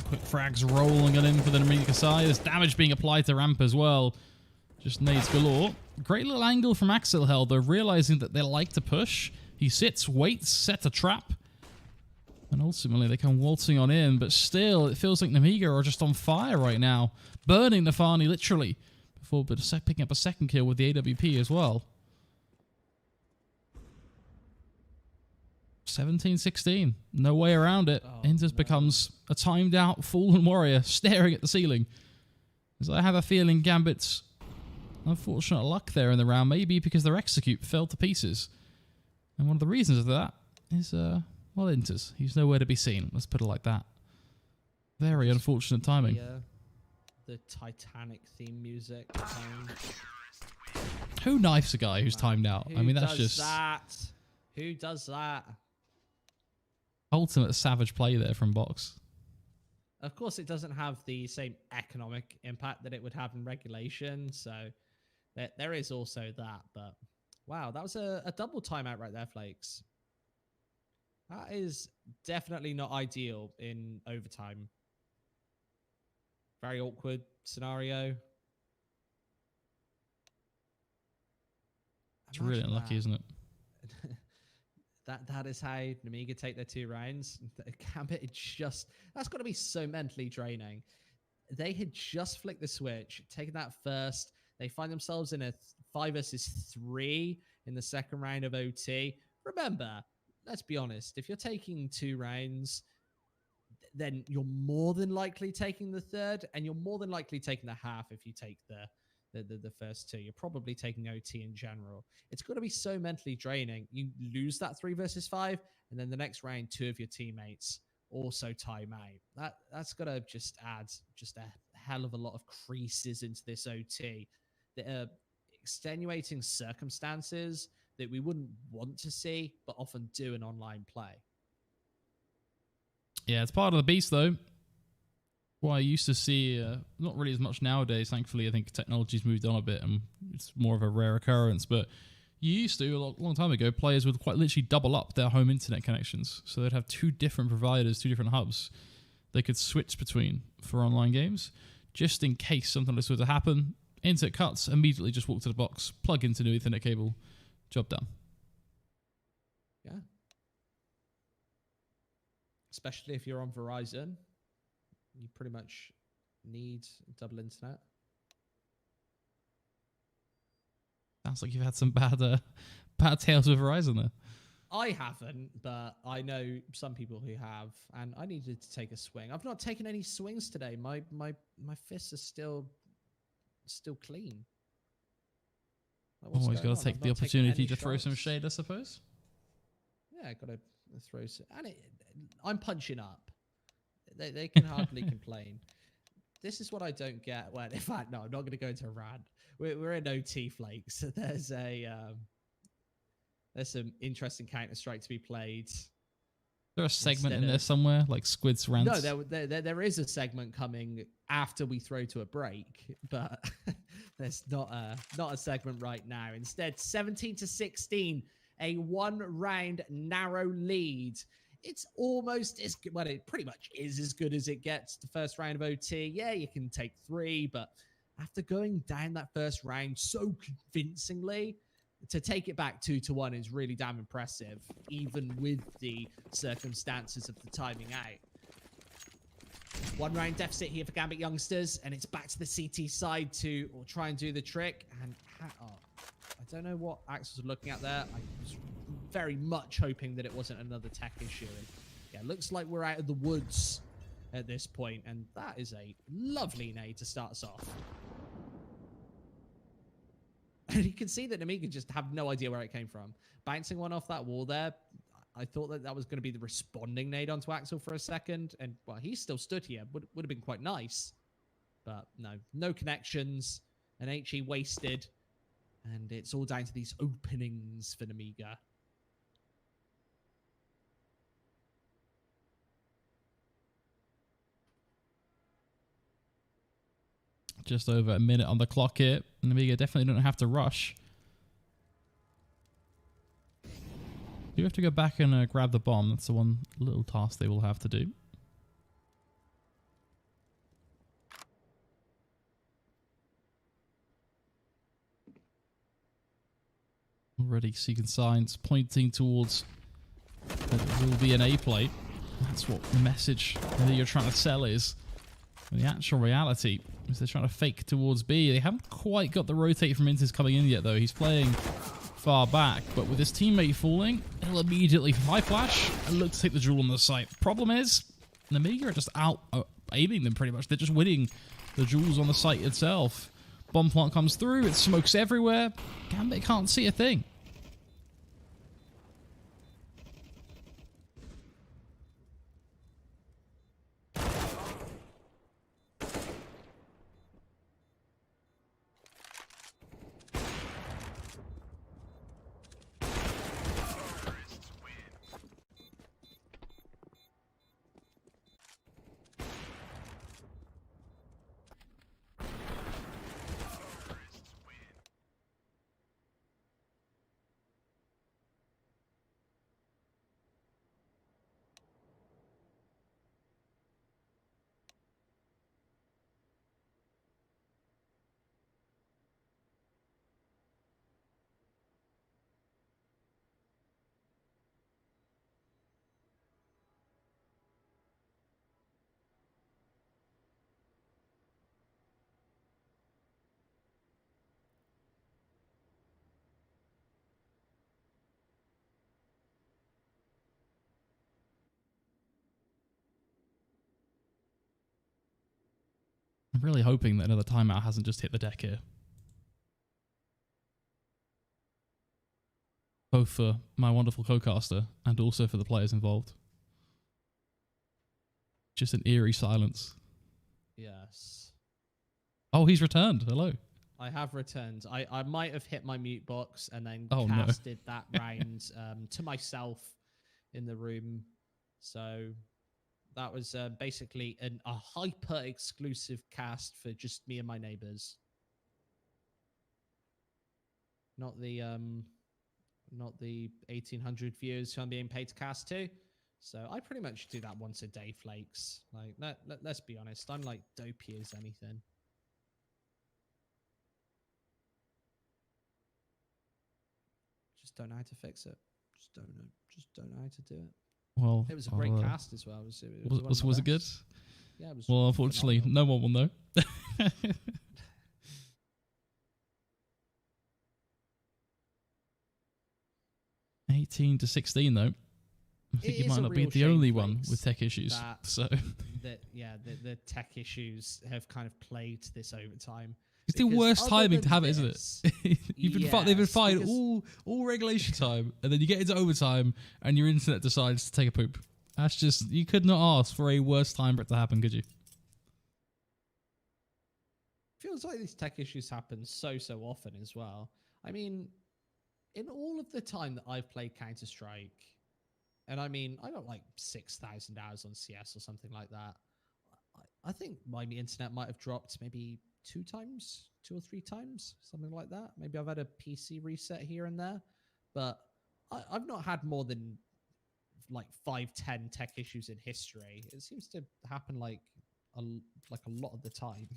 Quick frags rolling on in for the Nemiga side. There's damage being applied to ramp as well. Just nades galore. Great little angle from Axel Hell, though, realizing that they like to push. He sits, waits, sets a trap. And ultimately, they come waltzing on in. But still, it feels like Nemiga are just on fire right now. Burning Nafani, literally. Before picking up a second kill with the AWP as well. 17-16. No way around it. Oh, Intas becomes a timed out fallen warrior staring at the ceiling. As I have a feeling Gambit's unfortunate luck there in the round, maybe because their execute fell to pieces. And one of the reasons of that is, well, Intas. He's nowhere to be seen. Let's put it like that. Very unfortunate timing. The Titanic theme music. Who knifes a guy who's timed out? I mean, that's just... Who does that? Ultimate savage play there from Box. Of course, it doesn't have the same economic impact that it would have in regulation, so there is also that. But wow, that was a double timeout right there, Flakes. That is definitely not ideal in overtime. Very awkward scenario. It's really unlucky, isn't it? That is how Nemiga take their 2 rounds. Gambit, that's got to be so mentally draining. They had just flicked the switch, taken that first. They find themselves in a 5 versus 3 in the second round of OT. Remember, let's be honest, if you're taking 2 rounds, then you're more than likely taking the third, and you're more than likely taking the half if you take the first 2. You're probably taking OT in general. It's got to be so mentally draining. You lose that 3 versus 5, and then the next round, 2 of your teammates also time out. That's got to just add just a hell of a lot of creases into this OT. That are extenuating circumstances that we wouldn't want to see, but often do in online play. Yeah, it's part of the beast, though. What I used to see, not really as much nowadays, thankfully. I think technology's moved on a bit and it's more of a rare occurrence. But you used to, a long time ago, players would quite literally double up their home internet connections. So they'd have 2 different providers, 2 different hubs they could switch between for online games. Just in case something like this were to happen, internet cuts, immediately just walk to the box, plug into new Ethernet cable, job done. Yeah. Especially if you're on Verizon. You pretty much need double internet. Sounds like you've had some bad tales with Verizon there. I haven't, but I know some people who have, and I needed to take a swing. I've not taken any swings today. My fists are still clean. Always got to take the opportunity to throw some shade, I suppose. Yeah, got to throw some, and I'm punching up. They can hardly complain. This is what I don't get. Well, in fact, no, I'm not going to go into a rant. We're in OT, Flakes. So there's some interesting Counter-Strike to be played. Is there a segment in there somewhere, like Squid's rants? No, there is a segment coming after we throw to a break, but there's not a segment right now. Instead, 17-16, a 1-round narrow lead. It's almost as good. Well, it pretty much is as good as it gets. The first round of OT, yeah, you can take 3, but after going down that first round so convincingly, to take it back 2-1 is really damn impressive, even with the circumstances of the timing out. 1-round deficit here for Gambit youngsters, and it's back to the CT side to try and do the trick. And I don't know what Axel's looking at there. I was very much hoping that it wasn't another tech issue. And yeah, looks like we're out of the woods at this point, and that is a lovely nade to start us off. And you can see that Nemiga just have no idea where it came from. Bouncing one off that wall there, I thought that that was going to be the responding nade onto Axel for a second, and well, he still stood here. Would have been quite nice, but no connections, and HE wasted, and it's all down to these openings for Nemiga. Just over a minute on the clock here. Nemiga definitely don't have to rush. You have to go back and grab the bomb. That's the one little task they will have to do. Already seeing signs pointing towards that it will be an A play. That's what the message that you're trying to sell is. And the actual reality is they're trying to fake towards B. They haven't quite got the rotate from Intis coming in yet, though. He's playing far back, but with his teammate falling, he'll immediately high flash and look to take the jewel on the site. Problem is, Nemiga are just out aiming them pretty much. They're just winning the jewels on the site itself. Bomb plant comes through, it smokes everywhere. Gambit can't see a thing. I'm really hoping that another timeout hasn't just hit the deck here. Both for my wonderful co-caster and also for the players involved. Just an eerie silence. Yes. Oh, he's returned. Hello. I have returned. I might have hit my mute box and then Oh, no. casted that round to myself in the room. So that was basically a hyper exclusive cast for just me and my neighbors. Not the 1,800 viewers who I'm being paid to cast to. So I pretty much do that once a day, Flakes. Like, let's be honest. I'm like dopey as anything. Just don't know how to fix it. Just don't know how to do it. Well, It was a great cast as well. Was it good? Yeah, it was. Well, unfortunately, no one will know. 18 to 16, though. I think you might not be the only one with tech issues. So the tech issues have kind of plagued this overtime. It's the worst timing to have it, isn't it? They've been fine all regulation time, and then you get into overtime, and your internet decides to take a poop. That's just, you could not ask for a worse time for it to happen, could you? Feels like these tech issues happen so often as well. I mean, in all of the time that I've played Counter-Strike, and I mean, I got like 6,000 hours on CS or something like that. I think my internet might have dropped maybe 2 or 3 times, something like that. Maybe I've had a PC reset here and there, but I've not had more than like 5-10 tech issues in history. It seems to happen like a lot of the time.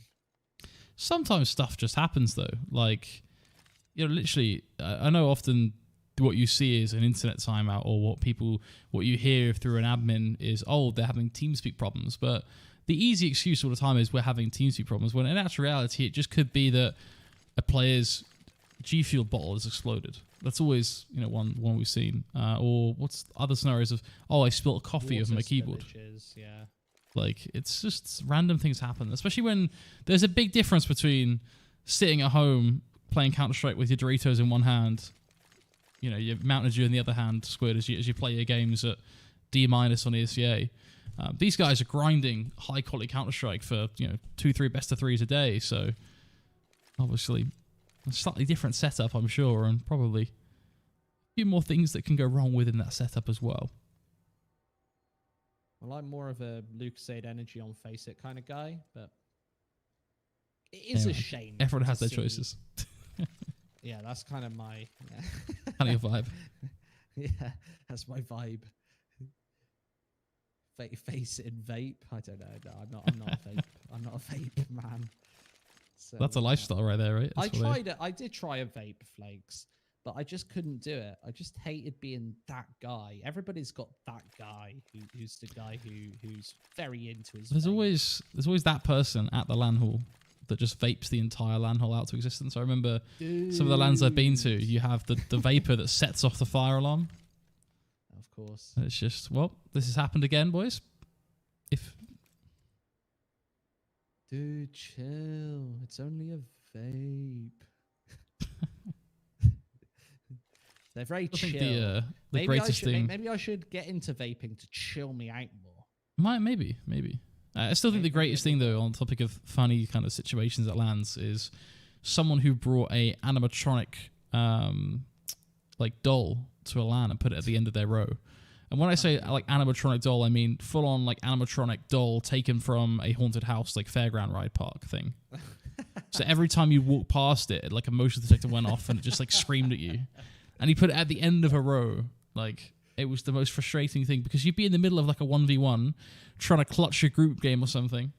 Sometimes stuff just happens though. Like, you know, literally, I know often what you see is an internet timeout, or what you hear through an admin is, oh, they're having TeamSpeak problems. But the easy excuse all the time is we're having TeamSpeak problems, when in actual reality, it just could be that a player's G Fuel bottle has exploded. That's always, you know, one we've seen. Or what's other scenarios of, I spilled coffee over my keyboard. Spillages, yeah. Like, it's just random things happen, especially when there's a big difference between sitting at home playing Counter-Strike with your Doritos in one hand, you know, your Mountain Dew in the other hand, Squid, as you play your games at D- on ESCA. These guys are grinding high-quality Counter-Strike for, you know, 2-3 best of threes a day, so obviously a slightly different setup, I'm sure, and probably a few more things that can go wrong within that setup as well. Well, I'm more of a Lucasade energy on Face It kind of guy, but it is a shame. Everyone has their choices. Yeah, that's kind of my Kind of your vibe. Yeah, that's my vibe. Face It and vape. I don't know. No, I'm not a vape. I'm not a vape man. So, That's a lifestyle right there, right? I tried it. I did try a vape, Flakes, but I just couldn't do it. I just hated being that guy. Everybody's got that guy who's the guy who's very into his. There's vape. always that person at the LAN hall that just vapes the entire LAN hall out to existence. I remember some of the LANs I've been to, you have the vapor that sets off the fire alarm. Of course. And it's just, well, this has happened again, boys. Dude, chill. It's only a vape. They're very I think chill. the greatest thing. Maybe I should get into vaping to chill me out more. Maybe. I still think the greatest thing, though, on the topic of funny kind of situations at LANs, is someone who brought a animatronic like doll to a LAN and put it at the end of their row. And when I say like animatronic doll, I mean full on like animatronic doll taken from a haunted house, like fairground ride park thing. So every time you walk past it, like a motion detector went off and it just like screamed at you. And he put it at the end of a row. Like, it was the most frustrating thing because you'd be in the middle of like a 1v1 trying to clutch your group game or something.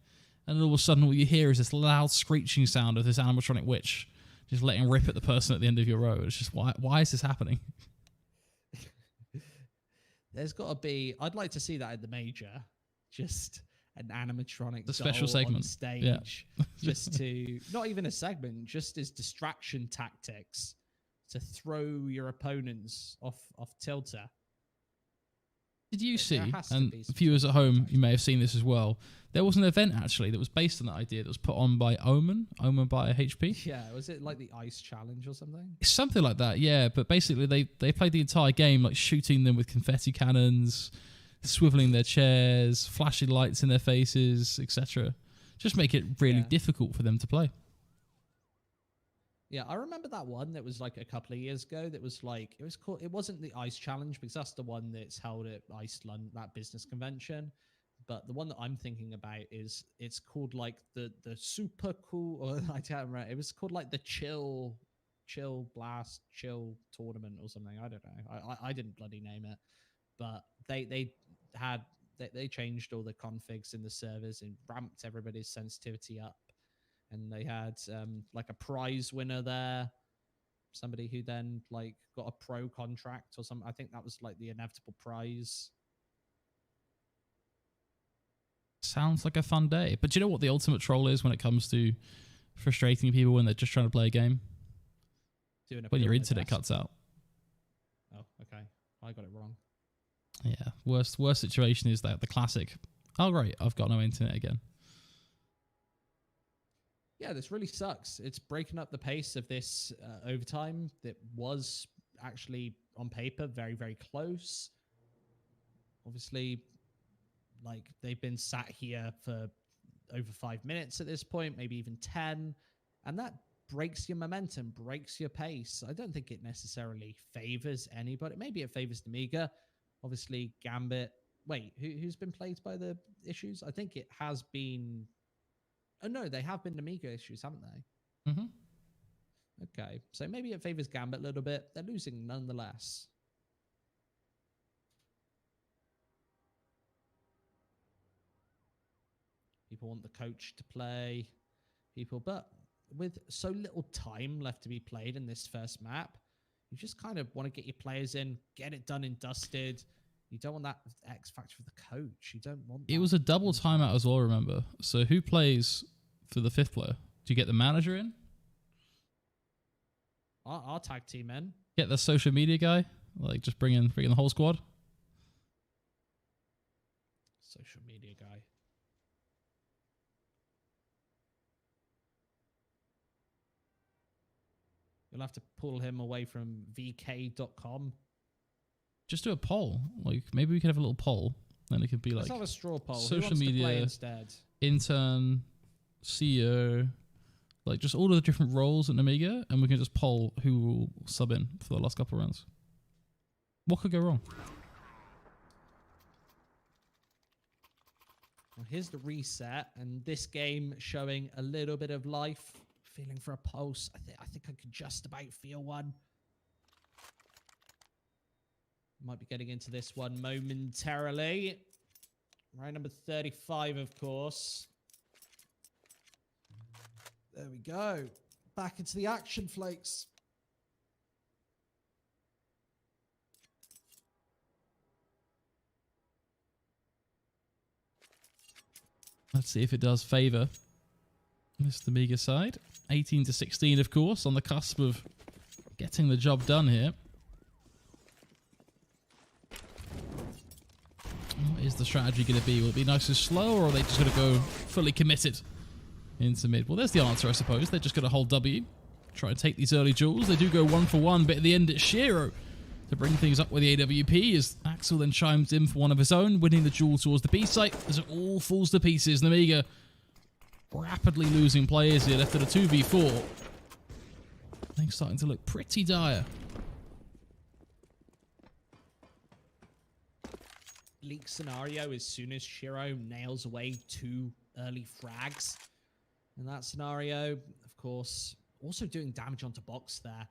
And all of a sudden what you hear is this loud screeching sound of this animatronic witch just letting rip at the person at the end of your row. It's just, why is this happening? There's got to be... I'd like to see that at the major. Just an animatronic The special doll segment. on stage. Yeah. Just to... Not even a segment, just as distraction tactics to throw your opponents off tilter. Did you see, has to and be some viewers at sort of home, you distraction. may have seen this as well, there was an event actually that was based on that idea that was put on by Omen by HP. Yeah, was it like the ice challenge or something? It's something like that, yeah, but basically they played the entire game like shooting them with confetti cannons, swiveling their chairs, flashing lights in their faces, etc. Just make it really difficult for them to play. Yeah, I remember that one that was like a couple of years ago. That was like it wasn't the ice challenge because that's the one that's held at Iceland, that business convention. But the one that I'm thinking about it's called like the super cool, or I can't remember. It was called like the chill blast chill tournament or something. I don't know. I didn't bloody name it, but they changed all the configs in the servers and ramped everybody's sensitivity up. And they had like a prize winner there, somebody who then like got a pro contract or something. I think that was like the inevitable prize. Sounds like a fun day. But do you know what the ultimate troll is when it comes to frustrating people when they're just trying to play a game? When your internet cuts out. Oh, okay. I got it wrong. Yeah. Worst situation is that the classic, oh great, I've got no internet again. Yeah, this really sucks. It's breaking up the pace of this overtime that was actually on paper very, very close. Obviously, like they've been sat here for over 5 minutes at this point, maybe even 10, and that breaks your momentum, breaks your pace. I don't think it necessarily favors anybody. Maybe it favors Nemiga. Obviously, Gambit. Wait, who's been plagued by the issues? I think it has been... Oh, no, they have been Nemiga issues, haven't they? Mm-hmm. Okay, so maybe it favors Gambit a little bit. They're losing nonetheless. People want the coach to play. But with so little time left to be played in this first map, you just kind of want to get your players in, get it done and dusted. You don't want that X factor for the coach. You don't want that. It was a double timeout as well, remember? So who plays for the fifth player? Do you get the manager in? Our tag team in. Get the social media guy. Like, just bring in the whole squad. Social media guy. You'll have to pull him away from vk.com. Just do a poll. Like, maybe we could have a little poll. Then it could be Let's like have a straw poll. Who social wants to play media instead? intern, CEO, like just all of the different roles at Nemiga, and we can just poll who will sub in for the last couple of rounds. What could go wrong? Well, here's the reset, and this game showing a little bit of life. Feeling for a pulse. I think I could just about feel one. Might be getting into this one momentarily. Round number 35, of course. There we go. Back into the action, Flakes. Let's see if it does favour Mr. Nemiga side. 18 to 16, of course, on the cusp of getting the job done here. What is the strategy going to be? Will it be nice and slow, or are they just going to go fully committed into mid? Well, there's the answer, I suppose. They're just going to hold W, try and take these early jewels. They do go 1 for 1, but at the end it's Shiro to bring things up with the AWP as Axel then chimes in for one of his own, winning the jewel towards the B site as it all falls to pieces. Nemiga rapidly losing players here, left at a 2v4. Things starting to look pretty dire. Leak scenario as soon as Shiro nails away 2 early frags. In that scenario, of course, also doing damage onto box there.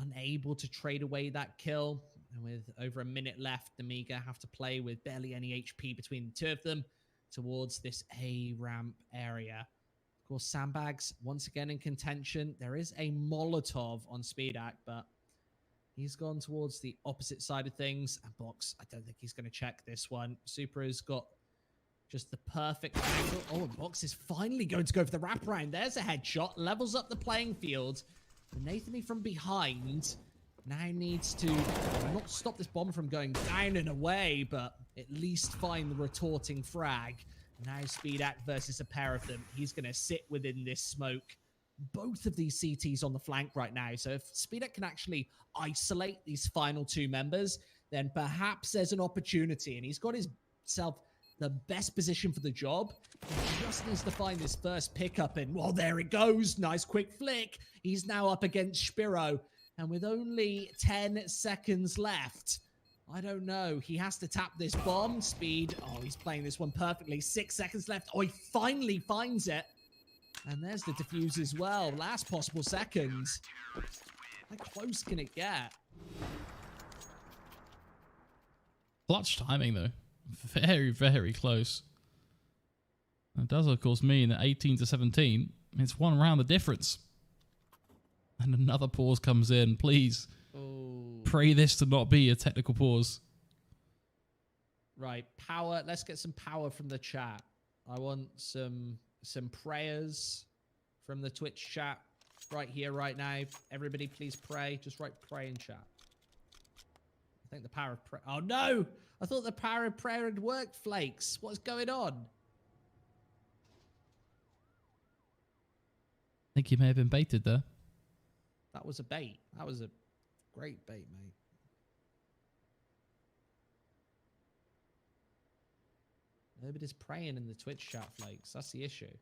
Unable to trade away that kill. And with over a minute left, Nemiga have to play with barely any HP between the two of them towards this A ramp area. Of course, Sandbags once again in contention. There is a Molotov on Speedak, but he's gone towards the opposite side of things. And Box, I don't think he's going to check this one. Super has got just the perfect angle. Oh, and Box is finally going to go for the wraparound. There's a headshot. Levels up the playing field. And Nathany from behind now needs to not stop this bomb from going down and away, but at least find the retorting frag. Now Speedak versus a pair of them. He's going to sit within this smoke. Both of these CTs on the flank right now. So if Speedak can actually isolate these final 2 members, then perhaps there's an opportunity. And he's got himself the best position for the job. He just needs to find his first pickup. And, well, there it goes. Nice quick flick. He's now up against Spiro. And with only 10 seconds left, I don't know. He has to tap this bomb. Speed. Oh, he's playing this one perfectly. 6 seconds left. Oh, he finally finds it. And there's the defuse as well. Last possible seconds. How close can it get? Clutch timing, though. Very, very close. That does, of course, mean that 18 to 17, it's 1 round the difference. And another pause comes in. Please, pray this to not be a technical pause. Right, power. Let's get some power from the chat. I want some prayers from the Twitch chat right here, right now. Everybody, please pray. Just write pray in chat. I think the power of prayer. Oh, no! I thought the power of prayer had worked, Flakes. What's going on? I think you may have been baited there. That was a bait. That was a great bait, mate. Nobody's praying in the Twitch chat, Flakes. That's the issue.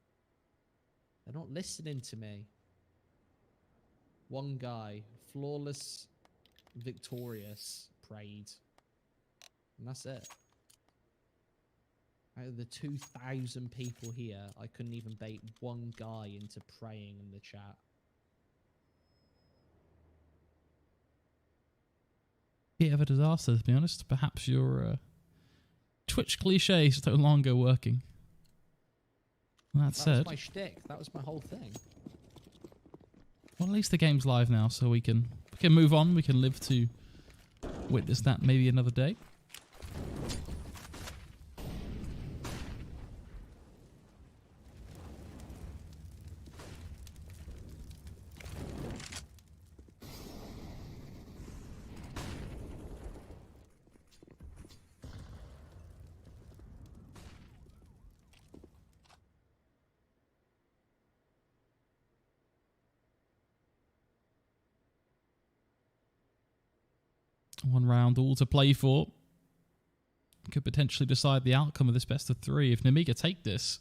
They're not listening to me. One guy, flawless, victorious, prayed. And that's it. Out of the 2,000 people here, I couldn't even bait one guy into praying in the chat. Bit of a disaster, to be honest. Perhaps your Twitch cliche is no longer working. That said, was my shtick. That was my whole thing. Well, at least the game's live now, so we can move on. We can live to witness that maybe another day. One round all to play for. Could potentially decide the outcome of this best of 3. If Nemiga take this,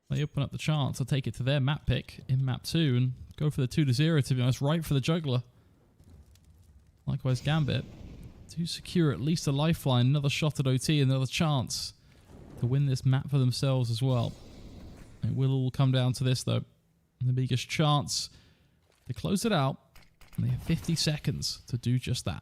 they open up the chance to take it to their map pick in map 2 and go for the 2-0, to be honest, right for the juggler. Likewise, Gambit to secure at least a lifeline, another shot at OT, another chance to win this map for themselves as well. It will all come down to this, though. Nemiga's chance to close it out, and they have 50 seconds to do just that.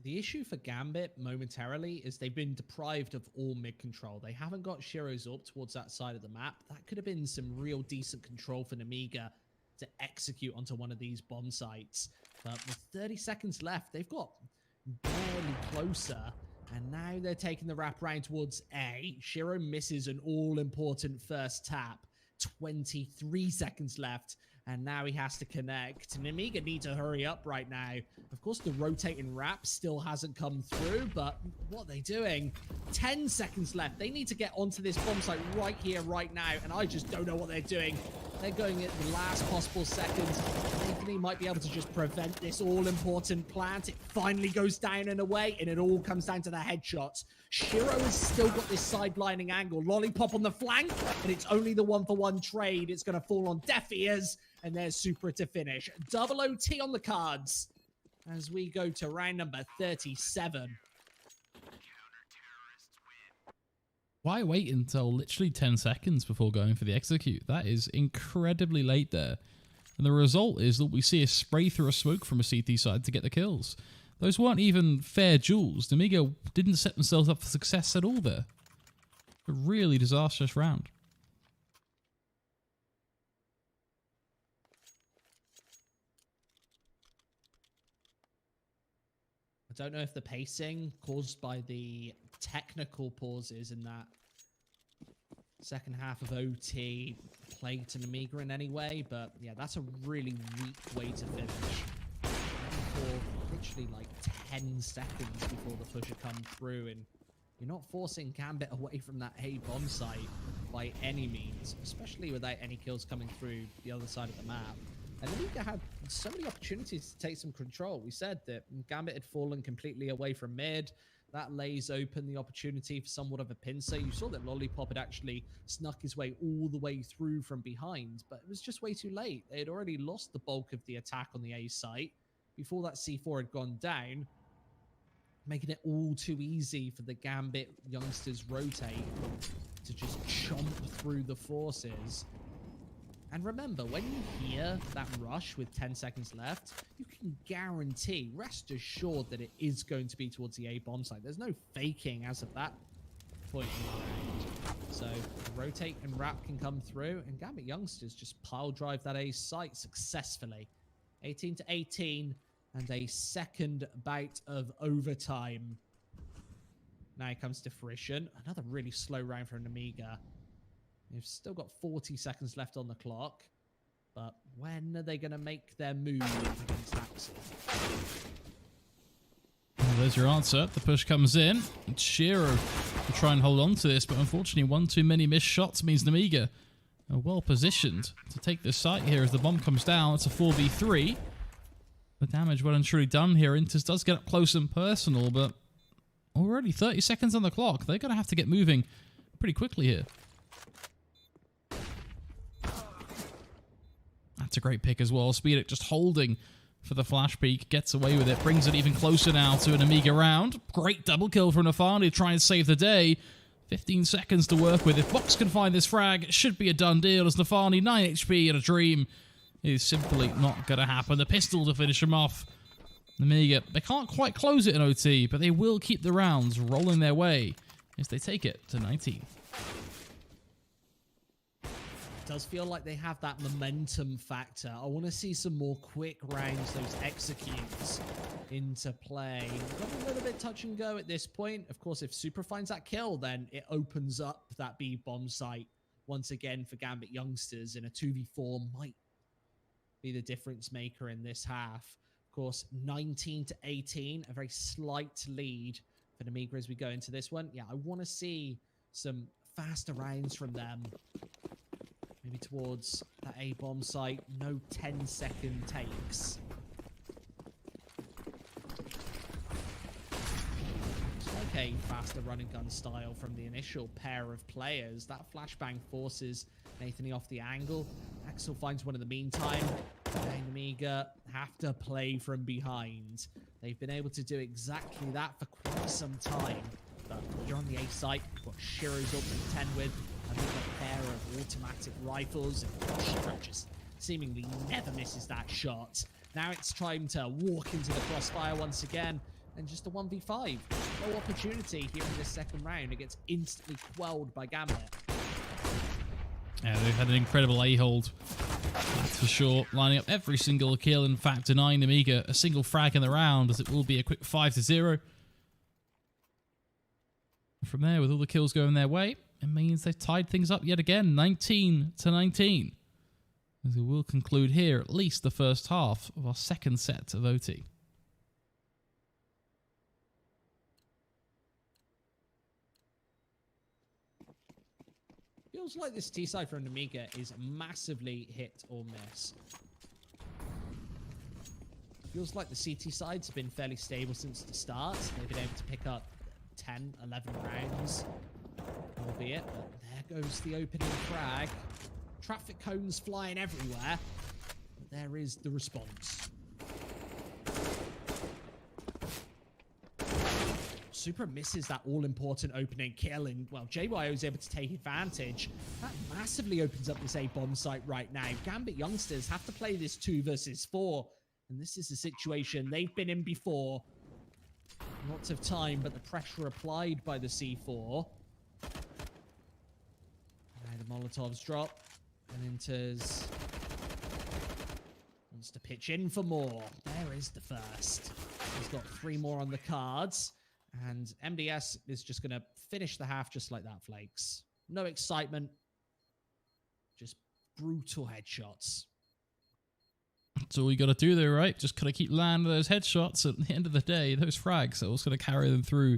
The issue for Gambit momentarily is they've been deprived of all mid control. They haven't got Shiro's up towards that side of the map. That could have been some real decent control for Nemiga to execute onto one of these bomb sites. But with 30 seconds left, they've got barely closer. And now they're taking the wrap round towards A. Shiro misses an all-important first tap. 23 seconds left. And now he has to connect. Nemiga need to hurry up right now. Of course, the rotating wrap still hasn't come through, but what are they doing? 10 seconds left. They need to get onto this bomb site right here, right now, and I just don't know what they're doing. They're going at the last possible seconds. Anthony might be able to just prevent this all-important plant. It finally goes down and away, and it all comes down to the headshots. Shiro has still got this sidelining angle. Lollipop on the flank, and it's only the 1-for-1 trade. It's going to fall on deaf ears, and there's Supra to finish. Double OT on the cards as we go to round number 37. Why wait until literally 10 seconds before going for the execute? That is incredibly late there. And the result is that we see a spray through a smoke from a CT side to get the kills. Those weren't even fair duels. Nemiga didn't set themselves up for success at all there. A really disastrous round. I don't know if the pacing caused by the technical pauses in that second half of OT played to Nemiga in any way, but yeah, that's a really weak way to finish. For literally like 10 seconds before the pusher comes through, and you're not forcing Gambit away from that A bomb site by any means, especially without any kills coming through the other side of the map. And Nemiga had so many opportunities to take some control. We said that Gambit had fallen completely away from mid. That lays open the opportunity for somewhat of a pincer. You saw that Lollipop had actually snuck his way all the way through from behind, but it was just way too late. They had already lost the bulk of the attack on the A site before that C4 had gone down, making it all too easy for the Gambit youngsters rotate to just chomp through the forces. And remember, when you hear that rush with 10 seconds left, you can guarantee, rest assured that it is going to be towards the A bomb site. There's no faking as of that point in the round. So rotate and wrap can come through, and Gambit youngsters just pile drive that A site successfully. 18-18, and a second bout of overtime. Now it comes to fruition. Another really slow round for Nemiga. They've still got 40 seconds left on the clock, but when are they going to make their move against Axel? Well, there's your answer. The push comes in. It's Shiro to try and hold on to this, but unfortunately one too many missed shots means Nemiga are well positioned to take this site here as the bomb comes down. It's a 4v3. The damage well and truly done here. Intis does get up close and personal, but already 30 seconds on the clock. They're going to have to get moving pretty quickly here. That's a great pick as well. Speedic just holding for the flash peek. Gets away with it. Brings it even closer now to an Nemiga round. Great double kill from Nafani to try and save the day. 15 seconds to work with. If Fox can find this frag, it should be a done deal as Nafani, 9 HP and a dream. It is simply not going to happen. The pistol to finish him off. Nemiga, they can't quite close it in OT, but they will keep the rounds rolling their way as they take it to 19. Does feel like they have that momentum factor. I want to see some more quick rounds, those executes into play. Got a little bit touch and go at this point. Of course, if Supra finds that kill, then it opens up that B bomb site once again for Gambit youngsters, and a 2v4 might be the difference maker in this half. Of course, 19-18, a very slight lead for Nemiga as we go into this one. Yeah, I want to see some faster rounds from them. Maybe towards that A bomb site. No 10-second takes. a faster run and gun style from the initial pair of players. That flashbang forces Nathany off the angle. Axel finds one in the meantime. Nemiga have to play from behind. They've been able to do exactly that for quite some time. But you're on the A site, what Shiro's up to 10 with, and with a pair of automatic rifles, and Shiro just seemingly never misses that shot. Now it's time to walk into the crossfire once again, and just a 1v5. No opportunity here in this second round. It gets instantly quelled by Gambit. Yeah, they've had an incredible A-hold, that's for sure. Lining up every single kill, in fact, denying Nemiga a single frag in the round, as it will be a quick 5-0. From there, with all the kills going their way, it means they've tied things up yet again, 19-19. As we will conclude here at least the first half of our second set of OT. Feels like this T-side from Nemiga is massively hit or miss. Feels like the CT side's been fairly stable since the start. They've been able to pick up 10, 11 rounds, albeit, but there goes the opening frag. Traffic cones flying everywhere, but there is the response. Super misses that all-important opening kill, and, well, JYO is able to take advantage. That massively opens up this A-bomb site right now. Gambit youngsters have to play this 2 versus 4, and this is a situation they've been in before. Lots of time, but the pressure applied by the C4. And the Molotovs drop, and enters. Wants to pitch in for more. There is the first. He's got 3 more on the cards. And MDS is just going to finish the half just like that, Flakes. No excitement. Just brutal headshots. That's all you got to do though, right? Just kind of keep landing those headshots. At the end of the day, those frags are also going to carry them through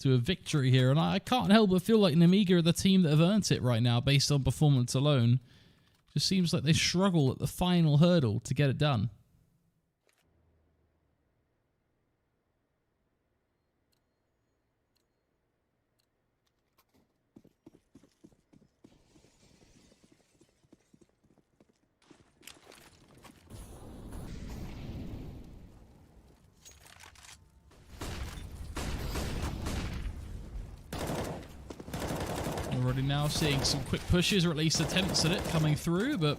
to a victory here. And I can't help but feel like Nemiga are the team that have earned it right now based on performance alone. Just seems like they struggle at the final hurdle to get it done. Already now seeing some quick pushes, or at least attempts at it coming through, but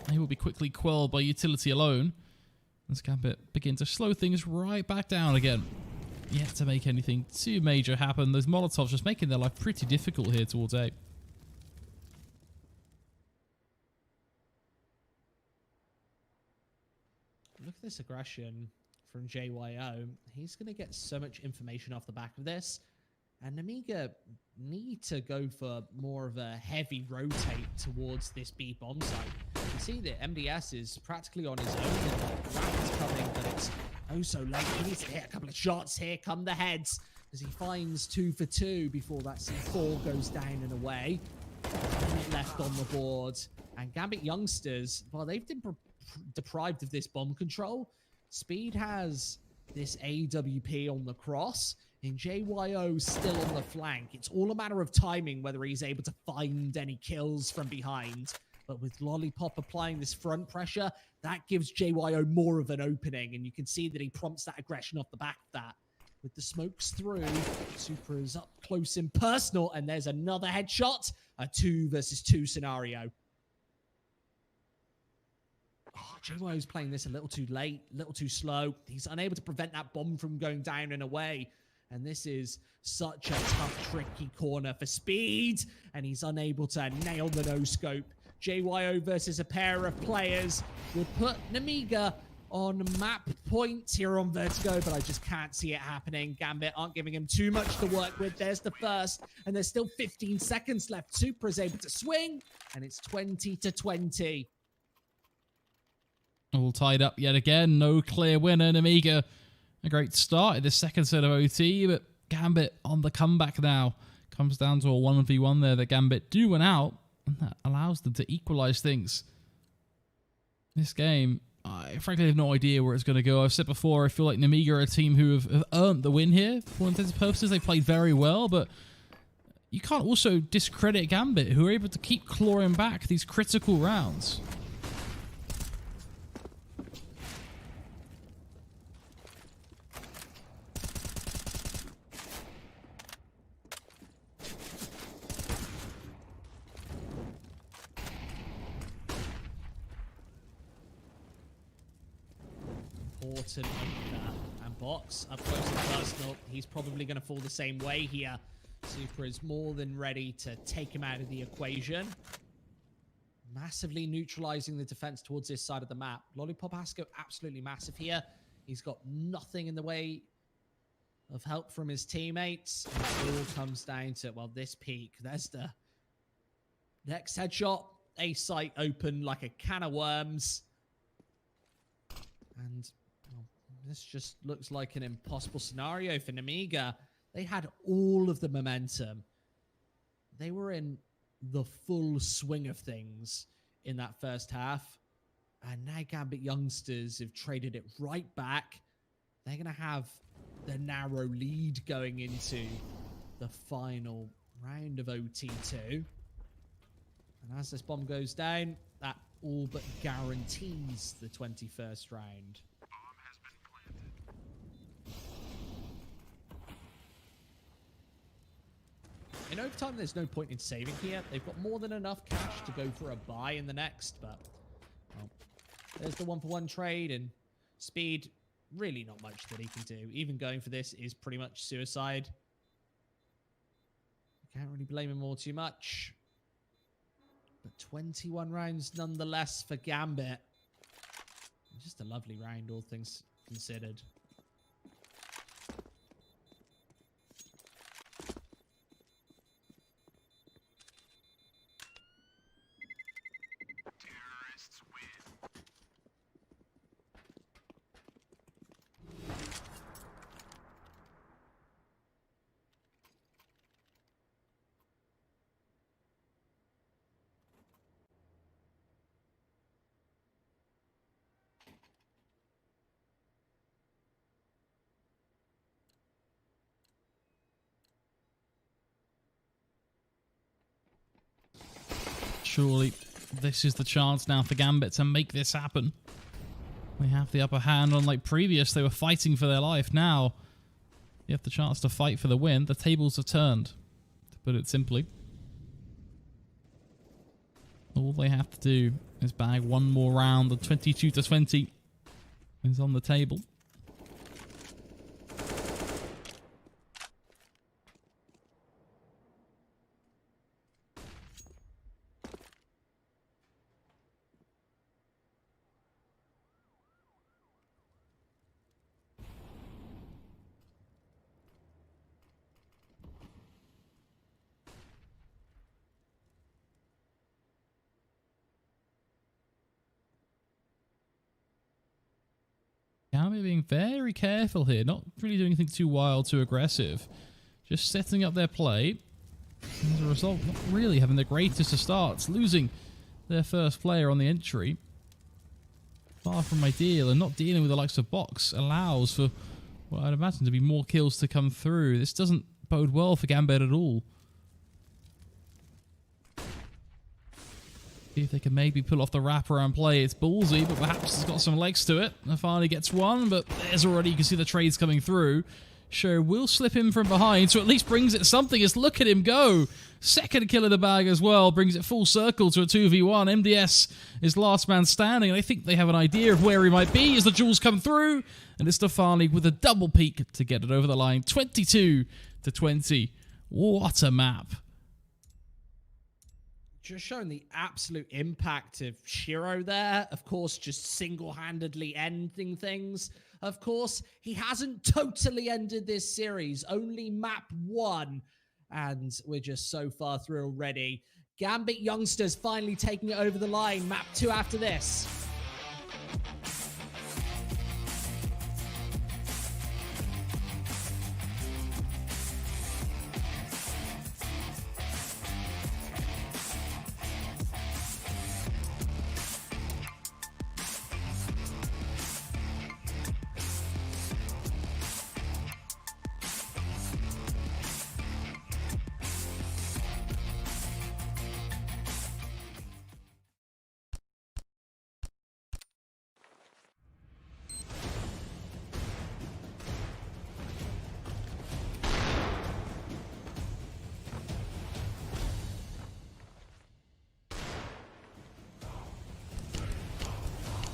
they will be quickly quelled by utility alone. As Gambit begin to slow things right back down again. Yet to make anything too major happen. Those Molotovs just making their life pretty difficult here towards A. Look at this aggression from JYO. He's going to get so much information off the back of this. And Nemiga need to go for more of a heavy rotate towards this B bomb site. You see that MDS is practically on his own. The round's coming, but it's oh so late. He needs to hit a couple of shots. Here come the heads as he finds 2 for 2 before that C4 goes down and away. Left on the board. And Gambit youngsters, well, they've been deprived of this bomb control. Speed has this AWP on the cross. And JYO still on the flank. It's all a matter of timing whether he's able to find any kills from behind. But with Lollipop applying this front pressure, that gives JYO more of an opening. And you can see that he prompts that aggression off the back of that. With the smokes through, Super is up close and personal. And there's another headshot. A 2 versus 2 scenario. Oh, JYO's playing this a little too late, a little too slow. He's unable to prevent that bomb from going down and away. And this is such a tough, tricky corner for Speed. And he's unable to nail the no-scope. JYO versus a pair of players would put Nemiga on map points here on Vertigo, but I just can't see it happening. Gambit aren't giving him too much to work with. There's the first, and there's still 15 seconds left. Super is able to swing, and it's 20-20. All tied up yet again. No clear winner. Nemiga, a great start in the second set of OT, but Gambit on the comeback now. Comes down to a 1v1 there that Gambit do win out, and that allows them to equalize things. This game I frankly have no idea where it's going to go. I've said before, I feel like Nemiga are a team who have earned the win here. For all intents and purposes, they played very well, but you can't also discredit Gambit, who are able to keep clawing back these critical rounds. Important and Box up close and personal. He's probably going to fall the same way here. Super is more than ready to take him out of the equation. Massively neutralizing the defense towards this side of the map. Lollipop has to go absolutely massive here. He's got nothing in the way of help from his teammates. And it all comes down to, well, this peak. There's the next headshot. A site open like a can of worms. And well, this just looks like an impossible scenario for Nemiga. They had all of the momentum. They were in the full swing of things in that first half. And now Gambit youngsters have traded it right back. They're going to have the narrow lead going into the final round of OT2. And as this bomb goes down, that all but guarantees the 21st round. In overtime, there's no point in saving here. They've got more than enough cash to go for a buy in the next, but well, there's the 1-for-1 trade, and Speed, really not much that he can do. Even going for this is pretty much suicide. Can't really blame him all too much. But 21 rounds nonetheless for Gambit. Just a lovely round, all things considered. Surely this is the chance now for Gambit to make this happen. They have the upper hand. Unlike previous, they were fighting for their life. Now you have the chance to fight for the win. The tables have turned, to put it simply. All they have to do is bag one more round. The 22-20 is on the table. Gambit being very careful here, not really doing anything too wild, too aggressive. Just setting up their play. As a result, not really having the greatest of starts, losing their first player on the entry. Far from ideal, and not dealing with the likes of Box allows for what I'd imagine to be more kills to come through. This doesn't bode well for Gambit at all. See if they can maybe pull off the wraparound play. It's ballsy, but perhaps it's got some legs to it. Finally gets one, but there's already, you can see the trades coming through. Sure, will slip in from behind, so at least brings it something. Just look at him go. Second kill of the bag as well. Brings it full circle to a 2v1. MDS is last man standing. I think they have an idea of where he might be as the jewels come through. And it's Stefani with a double peak to get it over the line. 22-20. What a map. Just showing the absolute impact of Shiro there. Of course, just single-handedly ending things. Of course, he hasn't totally ended this series. Only map 1. And we're just so far through already. Gambit youngsters finally taking it over the line. Map 2 after this.